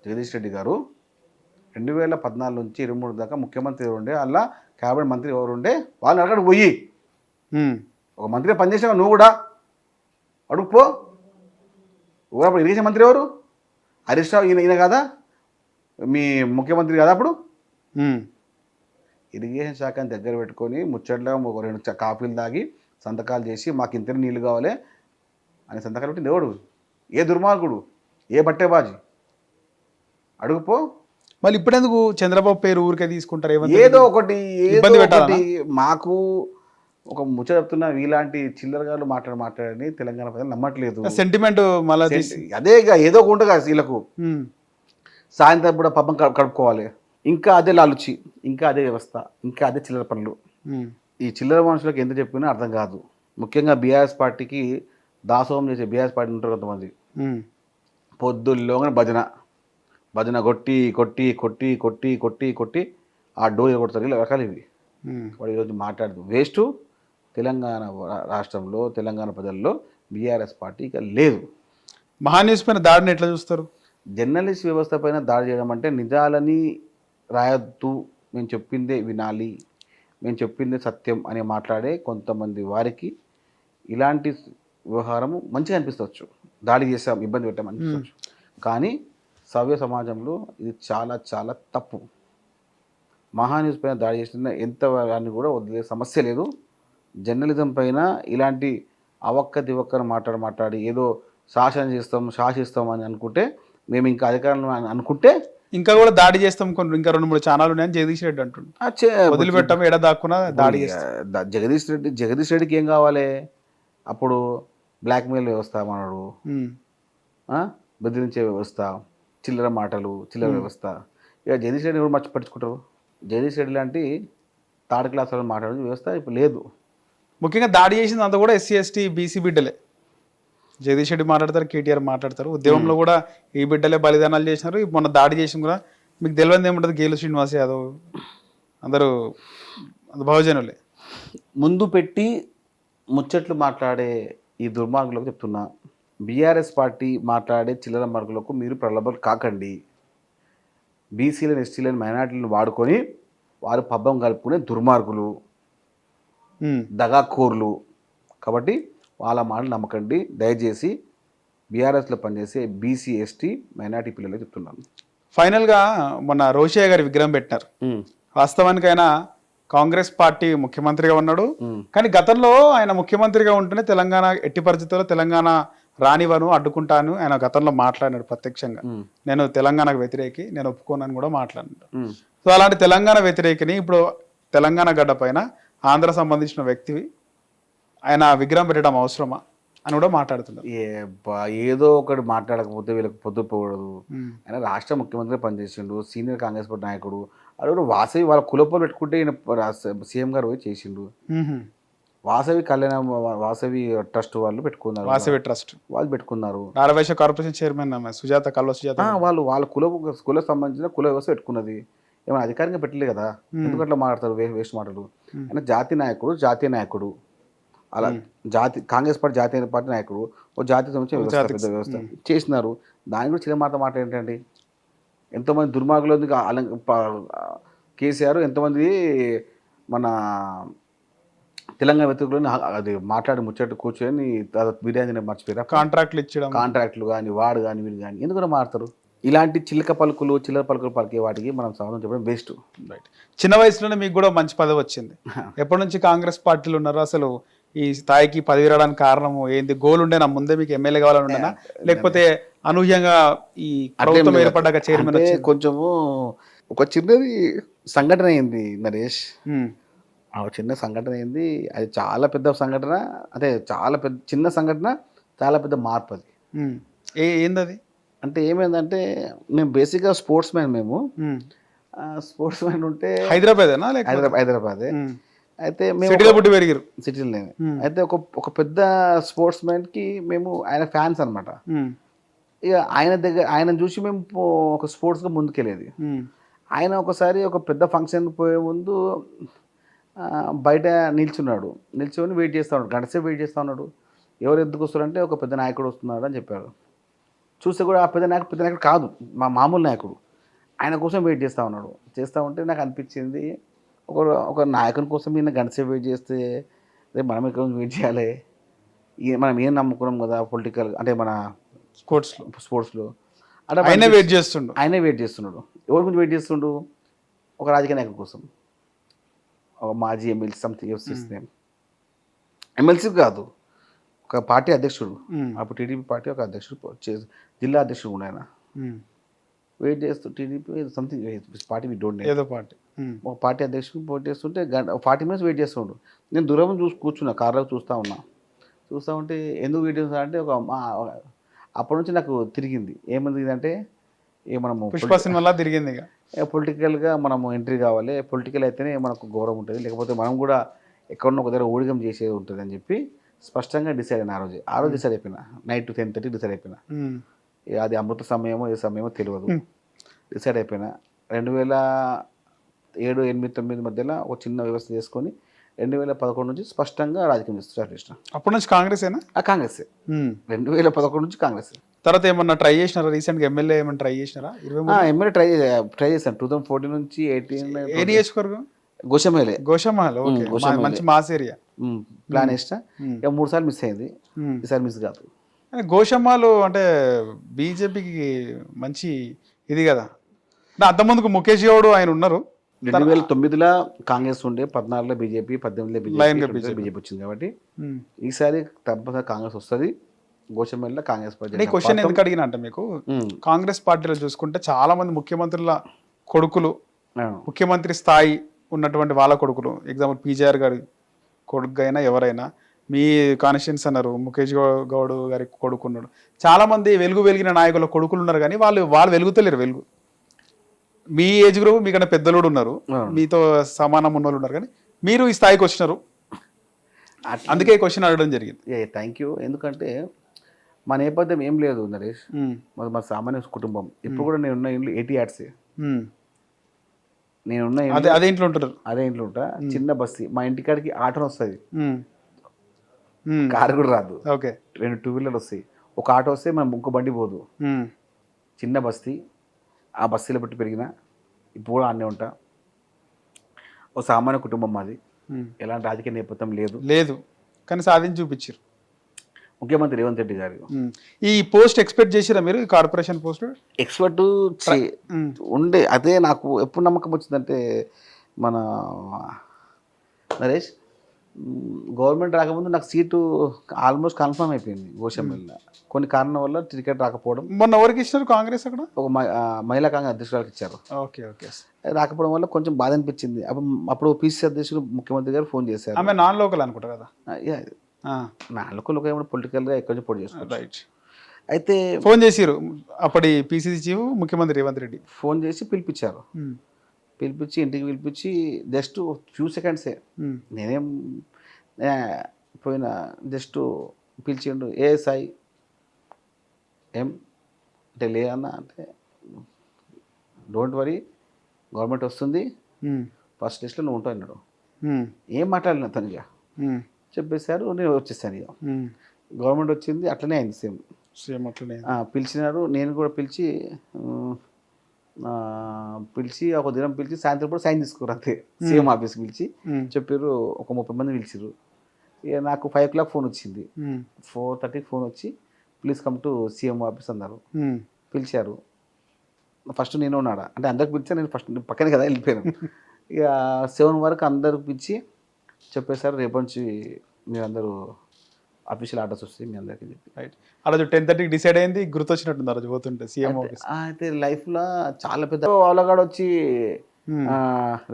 జగదీష్ రెడ్డి గారు 2014 నుంచి 23 దాకా ముఖ్యమంత్రి ఎవరు ఉండే, అలా క్యాబినెట్ మంత్రి ఎవరు ఉండే, వాళ్ళని అక్కడికి పోయి ఒక మంత్రిగా పనిచేసావు నువ్వు కూడా అడుగుపో. అప్పుడు ఇరిగేషన్ మంత్రి ఎవరు? హరీష్ రావు. ఈయన కదా మీ ముఖ్యమంత్రి కదా అప్పుడు. ఇరిగేషన్ శాఖని దగ్గర పెట్టుకొని ముచ్చట్లో ఒక 2 కాఫీలు తాగి సంతకాలు చేసి మాకు ఇంత నీళ్ళు కావాలి అని సంతకాలు పెట్టింది ఎవడు? ఏ దుర్మార్గుడు, ఏ బట్టేబాజీ? అడుగుపో. మళ్ళీ ఇప్పుడెందుకు చంద్రబాబు పేరు ఊరికే తీసుకుంటారు? ఏదో ఒకటి మాకు ఒక ముచ్చ చెప్తున్నా, ఇలాంటి చిల్లరగాళ్ళు మాట్లాడని తెలంగాణ ప్రజలు నమ్మట్లేదు. సెంటిమెంట్ మళ్ళీ అదే ఏదో ఒక ఉంటుంది వీళ్ళకు. సాయంత్రం కూడా పబ్బం కడుపుకోవాలి, ఇంకా అదే లాలుచి, ఇంకా అదే వ్యవస్థ, ఇంకా అదే చిల్లర పనులు. ఈ చిల్లర మనుషులకు ఎంత చెప్పినా అర్థం కాదు. ముఖ్యంగా బీఆర్ఎస్ పార్టీకి దాసోహం చేసే బీఆర్ఎస్ పార్టీ ఉంటారు కొంతమంది. పొద్దుల్లోనే భజన కొట్టి కొట్టి కొట్టి కొట్టి కొట్టి కొట్టి ఆ డోర్ కొడతారు. ఇలా రకాలు ఇవి. వాడు ఈరోజు మాట్లాడదు వేస్ట్. తెలంగాణ రాష్ట్రంలో, తెలంగాణ ప్రజల్లో బీఆర్ఎస్ పార్టీ ఇక లేదు. మహాన్యూస్ పైన దాడిని ఎట్లా చూస్తారు? జర్నలిస్ట్ వ్యవస్థ పైన దాడి చేయడం అంటే నిజాలని రాయొద్దు, మేము చెప్పిందే వినాలి, మేము చెప్పిందే సత్యం అని మాట్లాడే కొంతమంది వారికి ఇలాంటి వ్యవహారము మంచిగా అనిపిస్తవచ్చు. దాడి చేసాం, ఇబ్బంది పెట్టాం అనిపించవచ్చు. కానీ సవ్య సమాజంలో ఇది చాలా చాలా తప్పు. మహాన్యూస్ పైన దాడి చేసిన ఎంత అని కూడా వదిలే సమస్య లేదు. జర్నలిజం పైన ఇలాంటి అవక్క దివక్కను మాట్లాడి ఏదో శాసిస్తాం అని అనుకుంటే, మేము ఇంకా అధికారంలో అనుకుంటే ఇంకా కూడా దాడి చేస్తాం, కొన్ని ఇంకా 2-3 ఛానల్ ఉన్నాయని జగదీష్ రెడ్డి అంటుండు. వదిలిపెట్టాం, ఎడ దాక్కున్నా దాడి చేస్తాం. జగదీష్ రెడ్డికి ఏం కావాలి? అప్పుడు బ్లాక్మెయిల్ వ్యవస్థ మనడు, బెదిరించే వ్యవస్థ, చిల్లర మాటలు, చిల్లర వ్యవస్థ. ఇక జగదీష్ రెడ్డి కూడా పట్టించుకుంటారు. జగదీష్ రెడ్డి లాంటి థర్డ్ క్లాస్ వాళ్ళు మాట్లాడే వ్యవస్థ ఇప్పుడు లేదు. ముఖ్యంగా దాడి చేసింది అంతా కూడా ఎస్సీ ఎస్టీ బీసీ బిడ్డలే. జగదీష్ రెడ్డి మాట్లాడతారు, కేటీఆర్ మాట్లాడతారు. ఉద్యమంలో కూడా ఈ బిడ్డలే బలిదానాలు చేసినారు. మొన్న దాడి చేసిన కూడా మీకు తెలియదు ఏముంటుంది, గేలు శ్రీనివాస్ యాదవ్ అందరూ బహుజనులే. ముందు పెట్టి ముచ్చట్లు మాట్లాడే ఈ దుర్మార్గులకు చెప్తున్నా, బీఆర్ఎస్ పార్టీ మాట్లాడే చిల్లర మార్గులకు మీరు ప్రలోభాలు కాకండి. బీసీలను, ఎస్టీలను, మైనార్టీలను వాడుకొని వారు పబ్బం కలుపుకునే దుర్మార్గులు, దగాకోర్లు. కాబట్టి వాళ్ళ మాటలు నమ్మకండి. దయచేసి బీఆర్ఎస్లో పనిచేసే బీసీ, ఎస్టీ, మైనార్టీ పిల్లలే చెప్తున్నాను. ఫైనల్గా మొన్న రోషయ్య గారి విగ్రహం పెట్టినారు. వాస్తవానికి ఆయన కాంగ్రెస్ పార్టీ ముఖ్యమంత్రిగా ఉన్నాడు. కానీ గతంలో ఆయన ముఖ్యమంత్రిగా ఉంటేనే తెలంగాణ ఎట్టి పరిస్థితుల్లో తెలంగాణ రానివను, అడ్డుకుంటాను ఆయన గతంలో మాట్లాడినాడు ప్రత్యక్షంగా. నేను తెలంగాణకు వ్యతిరేకి, నేను ఒప్పుకోనని కూడా మాట్లాడినాడు. సో అలాంటి తెలంగాణ వ్యతిరేకిని ఇప్పుడు తెలంగాణ గడ్డ పైన ఆంధ్ర సంబంధించిన వ్యక్తివి ఆయన విగ్రహం పెట్టడం అవసరమా అని కూడా మాట్లాడుతున్నారు. ఏదో ఒకటి మాట్లాడకపోతే వీళ్ళకి పొద్దుపోకూడదు. ఆయన రాష్ట్ర ముఖ్యమంత్రిగా పనిచేసిండు, సీనియర్ కాంగ్రెస్ పార్టీ నాయకుడు. అది కూడా వాసవి వాళ్ళ కులపోలు పెట్టుకుంటే ఈయన సీఎం గారు పోయి చేసిండు. వాసవి ట్రస్ట్ వాళ్ళు పెట్టుకున్నారు, వాసవి ట్రస్ట్ వాళ్ళు పెట్టుకున్నారు. నారవేశ కార్పొరేషన్ చైర్మన్ సుజాత కల్వ సుజాత వాళ్ళ కుల సంబంధించిన కుల వ్యవస్థ పెట్టుకున్నది. ఏమైనా అధికారంగా పెట్టలేదు కదా, ఎందుకట్లా మాట్లాడతారు వేస్ట్ మాటలు. ఆయన జాతీయ నాయకుడు అలా కాంగ్రెస్ పార్టీ జాతీయ పార్టీ నాయకుడు, ఓ జాతీయ సంబంధించిన పెద్ద వ్యవస్థ చేసినారు. దాని కూడా చిన్న మాట ఏంటండి, ఎంతోమంది దుర్మార్గులు కేసీఆర్, ఎంతోమంది మన తెలంగాణ వ్యతిరేకులను అది మాట్లాడి ముచ్చట్టు కూర్చొని బిర్యానీ మర్చిపోయారు. కాంట్రాక్ట్లు కానీ వాడు కానీ వీడు కానీ ఎందుకు మారుతారు? ఇలాంటి చిల్లర పలుకులు పలికే వాటికి మనం సమాధానం చెప్పడం బెస్ట్. రైట్. చిన్న వయసులోనే మీకు కూడా మంచి పదవి వచ్చింది. ఎప్పటి నుంచి కాంగ్రెస్ పార్టీలు ఉన్నారు? అసలు ఈ స్థాయికి పదవి రావడానికి కారణము ఏంది? గోల్ ఉండేనా ముందే మీకు ఎమ్మెల్యే కావాలని ఉండేనా, లేకపోతే అనూహ్యంగా ఈ ప్రభుత్వం ఏర్పడ్డాక చైర్మన్? కొంచెము ఒక చిన్నది సంఘటన అయింది నరేష్, చిన్న సంఘటన అయింది. అది చాలా పెద్ద సంఘటన, అదే చాలా పెద్ద చిన్న సంఘటన, చాలా పెద్ద మార్పు. అది ఏందది అంటే ఏమైందంటే, మేము బేసిక్గా స్పోర్ట్స్ మ్యాన్. మేము స్పోర్ట్స్ మ్యాన్ ఉంటే హైదరాబాదే. అయితే మేము సిటీలోనే. అయితే ఒక పెద్ద స్పోర్ట్స్ మ్యాన్కి మేము ఆయన ఫ్యాన్స్ అనమాట. ఇక ఆయన చూసి మేము ఒక స్పోర్ట్స్గా ముందుకెళ్ళేది. ఆయన ఒకసారి ఒక పెద్ద ఫంక్షన్ పోయే ముందు బయట నిల్చొని వెయిట్ చేస్తూ ఉన్నాడు, గంటసేపు వెయిట్ చేస్తూ ఉన్నాడు. ఎవరు ఎందుకు వస్తారంటే ఒక పెద్ద నాయకుడు వస్తున్నాడు అని చెప్పాడు. చూస్తే కూడా ఆ పెద్ద నాయకుడు కాదు, మామూలు నాయకుడు. ఆయన కోసం వెయిట్ చేస్తూ ఉన్నాడు. చేస్తూ ఉంటే నాకు అనిపించింది, ఒక నాయకుని కోసం ఈయన గంటసేపు వెయిట్ చేస్తే రేపు మనం ఎక్కడ వెయిట్ చేయాలి? మనం ఏం నమ్ముకున్నాం కదా పొలిటికల్ అంటే మన స్పోర్ట్స్లో అంటే ఆయనే వెయిట్ చేస్తున్నాడు. ఎవరి గురించి వెయిట్ చేస్తుండు? ఒక రాజకీయ నాయకుడి కోసం, ఒక మాజీ ఎమ్మెల్సీ సంథింగ్ ఎమ్మెల్సీ కాదు, ఒక పార్టీ అధ్యక్షుడు. అప్పుడు టీడీపీ పార్టీ ఒక అధ్యక్షుడు, జిల్లా అధ్యక్షుడు కూడా ఆయన వెయిట్ చేస్తూ టీడీపీ సంథింగ్ పార్టీ ఏదో పార్టీ ఒక పార్టీ అధ్యక్షుడు పోటీ చేస్తుంటే 40 minutes వెయిట్ చేస్తుండు. నేను దూరం కూర్చున్నా, కార్లో చూస్తూ ఉంటే ఎందుకు వెయిట్ చేస్తున్నా అంటే అప్పటి నుంచి నాకు తిరిగింది. ఏమంది అంటే మనము తిరిగింది, పొలిటికల్గా మనము ఎంట్రీ కావాలి, పొలిటికల్ అయితేనే మనకు గౌరవం ఉంటుంది, లేకపోతే మనం కూడా ఎక్కడన్నా ఒక దగ్గర ఊడిగం చేసేది ఉంటుంది అని చెప్పి స్పష్టంగా డిసైడ్ అయినా. ఆ రోజు డిసైడ్ అయిపోయినా, నైట్ 10:30 డిసైడ్ అయిపోయినా. అది అమృత సమయమో ఏ సమయమో తెలియదు. డిసైడ్ అయిపోయినా 2007, 8, 9 మధ్యలో ఒక చిన్న వ్యవస్థ చేసుకొని 2011 నుంచి స్పష్టంగా రాజకీయం స్టార్ట్ చేసిన. అప్పటి నుంచి కాంగ్రెస్ 2011 నుంచి కాంగ్రెస్. తర్వాత ఏమన్నా ట్రై చేసినారా? రీసెంట్గా ఎమ్మెల్యే ఏమన్నా ట్రై చేసినారా? ఎమ్మెల్యే ట్రై చేశాను 2014 నుంచి 18. ఏ నియోజకవర్గం? గోషమహల్. మంచి మాస్ ఏరియా. ప్లాన్ చేసిన 3 సార్లు మిస్ అయింది, ఈసారి మిస్ కాదు. గోషమ్మాలు అంటే బీజేపీకి మంచి ఇది కదా. అంత ముందుకు ముఖేష్ గౌడ్ ఆయన ఉన్నారు, 2009లో కాంగ్రెస్ ఉండే, 14లో బీజేపీ, 18లో Line గా బీజేపీ వచ్చింది కాబట్టి ఈసారి తప్పనిసరిగా కాంగ్రెస్ వస్తుంది. గోషమేళ్ళ కాంగ్రెస్ పార్టీ. ఈ క్వశ్చన్ ఎందుకు అడిగిన అంటే మీకు కాంగ్రెస్ పార్టీలో చూసుకుంటే చాలా మంది ముఖ్యమంత్రుల కొడుకులు, ముఖ్యమంత్రి స్థాయి ఉన్నటువంటి వాళ్ళ కొడుకులు, ఎగ్జాంపుల్ పీజీఆర్ గారి కొడుకు అయినా ఎవరైనా, మీ కాన్స్టిట్యూన్స్ అన్నారు ముఖేష్ గౌడ్ గారి కొడుకు ఉన్నాడు. చాలా మంది వెలిగిన నాయకుల కొడుకులు ఉన్నారు, కానీ వాళ్ళు వెలుగుతలేరు వెలుగు. మీ ఏజ్ గ్రూప్ మీకన్నా పెద్దలు కూడా ఉన్నారు, మీతో సమానం ఉన్న వాళ్ళు ఉన్నారు, కానీ మీరు ఈ స్థాయికి వచ్చినారు. అందుకే క్వశ్చన్ అడగడం జరిగింది. Thank you. ఎందుకంటే మా నేపథ్యం ఏం లేదు నరేష్, మా సామాన్య కుటుంబం. ఇప్పుడు కూడా నేనున్న ఇంట్లో 80 యాడ్సే. నేనున్న అదే ఇంట్లో ఉంటారు, అదే ఇంట్లో ఉంటా. చిన్న బస్సీ, మా ఇంటికాడికి ఆటో వస్తుంది, కారు కూడా రాదు. ఓకే, 2 టూ వీలర్లు వస్తాయి. ఒక ఆటో వస్తే మనం ఇంకో బండి పోదు. చిన్న బస్తీ, ఆ బస్తీలో పెట్టి పెరిగిన, ఇప్పుడు కూడా ఆడనే ఉంటా. ఓ సామాన్య కుటుంబం మాది, ఎలాంటి రాజకీయ నేపథ్యం లేదు, కానీ సాధించి చూపించారు ముఖ్యమంత్రి రేవంత్ రెడ్డి గారు. ఈ పోస్ట్ ఎక్స్పెక్ట్ చేసిరా మీరు? ఈ కార్పొరేషన్ పోస్ట్ ఎక్స్పర్ట్ ఉండే. అదే నాకు ఎప్పుడు నమ్మకం వచ్చిందంటే, మన నరేష్ గవర్నమెంట్ రాకముందు నాకు సీటు ఆల్మోస్ట్ కన్ఫర్మ్ అయిపోయింది గోషంలో. కొన్ని కారణం వల్ల టికెట్ రాకపోవడం. మొన్న ఎవరికి ఇచ్చారు కాంగ్రెస్? అక్కడ ఒక మహిళా కాంగ్రెస్ అధ్యక్షురాలకు ఇచ్చారు. Okay okay. రాకపోవడం వల్ల కొంచెం బాధ అనిపించింది. అప్పుడు పిసిసి అధ్యక్షుడు ముఖ్యమంత్రి గారు ఫోన్ చేశారు. ఆమె నాన్ లోకల్ అనుకుంటా కదా? నాలుగు ఏమైనా పొలిటికల్గా ఎక్కడి నుంచి పోటీ చేస్తారు. రైట్. అయితే ఫోన్ చేసిరు అప్పటి పిసిసి చీఫ్ ముఖ్యమంత్రి రేవంత్ రెడ్డి. ఫోన్ చేసి పిలిపించారు. పిలిపించి ఇంటికి పిలిపించి జస్ట్ ఫ్యూ సెకండ్సే, నేనేం పోయిన, జస్ట్ పిలిచిండు. ఏ సాయి ఏం అంటే లే అన్న అంటే, డోంట్ వరీ గవర్నమెంట్ వస్తుంది, ఫస్ట్ లిస్ట్లో నువ్వు ఉంటావు అన్నాడు. ఏం మాట్లాడిన తనగా చెప్పేశారు. నేను వచ్చేసాను. ఇక గవర్నమెంట్ వచ్చింది, అట్లనే అయింది. సేమ్ అట్లనే పిలిచినారు. నేను కూడా పిలిచి ఒక దినం పిలిచి సాయంత్రం కూడా సైన్ తీసుకోరు అంతే. సీఎం ఆఫీస్కి పిలిచి చెప్పారు. ఒక 30 మంది పిలిచారు. ఇక నాకు 5 o'clock ఫోన్ వచ్చింది. 4:30 ఫోన్ వచ్చి please come to CM office అన్నారు. పిలిచారు. ఫస్ట్ నేను ఉన్నాడా అంటే అందరికి పిలిచా, నేను ఫస్ట్ పక్కనే కదా వెళ్ళిపోయాను. ఇక 7 వరకు అందరికి పిలిచి చెప్పేశారు, రేపు నుంచి మీరందరూ అఫీషియల్ ఆర్డర్స్ వస్తాయి మీ అందరికీ చెప్పి. రైట్. ఆ రోజు 10:30కి డిసైడ్ అయింది, గుర్తొచ్చినట్టుంది ఆ రోజు పోతుంటే సీఎం ఆఫీస్. అయితే లైఫ్లో చాలా పెద్ద వాళ్ళగాడు వచ్చి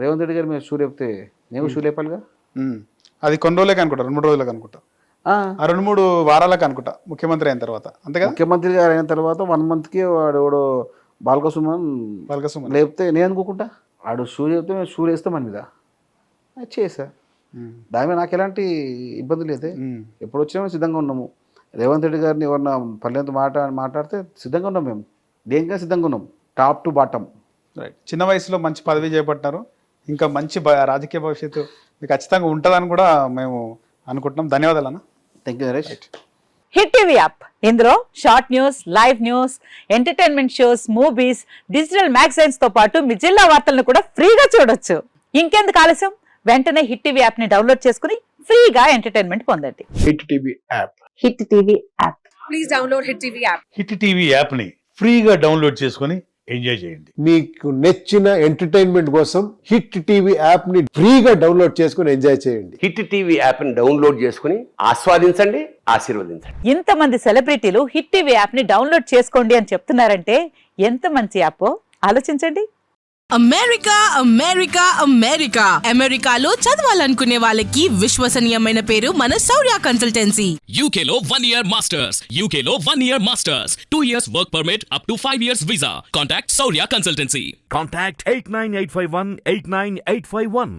రేవంత్ రెడ్డి గారు మీరు షూ లేపితే నేను షూ లేపాలిగా. అది కొన్ని రోజులకి అనుకుంటా, 2-3 రోజులకు అనుకుంటా, 2-3 వారాలకు అనుకుంటా ముఖ్యమంత్రి అయిన తర్వాత. అంతేగా? ముఖ్యమంత్రి గారు అయిన తర్వాత 1 monthకి వాడు బాలకసుమన్ లేపితే నేను అనుకోకుండా వాడు షూ చెప్తే మేము షూ వేస్తాం మన మీద చేసా. దాని మీద నాకు ఎలాంటి ఇబ్బంది లేదే. ఎప్పుడు వచ్చినా సిద్ధంగా ఉన్నాము. రేవంత్ రెడ్డి గారిని ఎవరన్నా పల్లెంతో మాట్లాడితే సిద్ధంగా ఉన్నాం. మేము దేనికైనా సిద్ధంగా ఉన్నాం, టాప్ టు బాటమ్. రైట్. చిన్న వయసులో మంచి పదవి చేపట్టినారు, ఇంకా మంచి రాజకీయ భవిష్యత్తు మీకు ఖచ్చితంగా ఉంటుందని కూడా మేము అనుకుంటున్నాం. ధన్యవాదాలు అన్న. Thank you Naresh. Hit TV app, ఇందులో short news, live news, entertainment shows, movies, digital magazines తో పాటు మీ జిల్లా వార్తలను కూడా ఫ్రీగా చూడొచ్చు. ఇంకెందుకు ఆలస్యం, వెంటనే హిట్ టీవీ యాప్ ని డౌన్లోడ్ చేసుకుని ఫ్రీగా ఎంటర్టైన్మెంట్ పొందండి. Hit TV app. Hit TV app. Please download hit TV app. Hit TV app ని ఫ్రీగా డౌన్లోడ్ చేసుకొని ఎంజాయ్ చేయండి. మీకు నచ్చిన ఎంటర్టైన్మెంట్ కోసం హిట్ టీవీ యాప్ ని ఫ్రీగా డౌన్లోడ్ చేసుకొని ఎంజాయ్ చేయండి. హిట్ టీవీ యాప్ ని డౌన్లోడ్ చేసుకుని ఆస్వాదించండి, ఆశీర్వదించండి. ఇంతమంది సెలబ్రిటీలు హిట్ టీవీ యాప్ ని డౌన్లోడ్ చేసుకోండి అని చెప్తున్నారంటే ఎంత మంచి యాప్ ఆలోచించండి. అమెరికా అమెరికా అమెరికా అమెరికాలో చదవాలనుకునే వాళ్ళకి విశ్వసనీయమైన పేరు మన శౌర్య కన్సల్టెన్సీ. UK లో 1 year masters. UK లో 1 year masters. 2 years work permit up to 5 years visa. Contact Saurya Consultancy. Contact 89851 89851.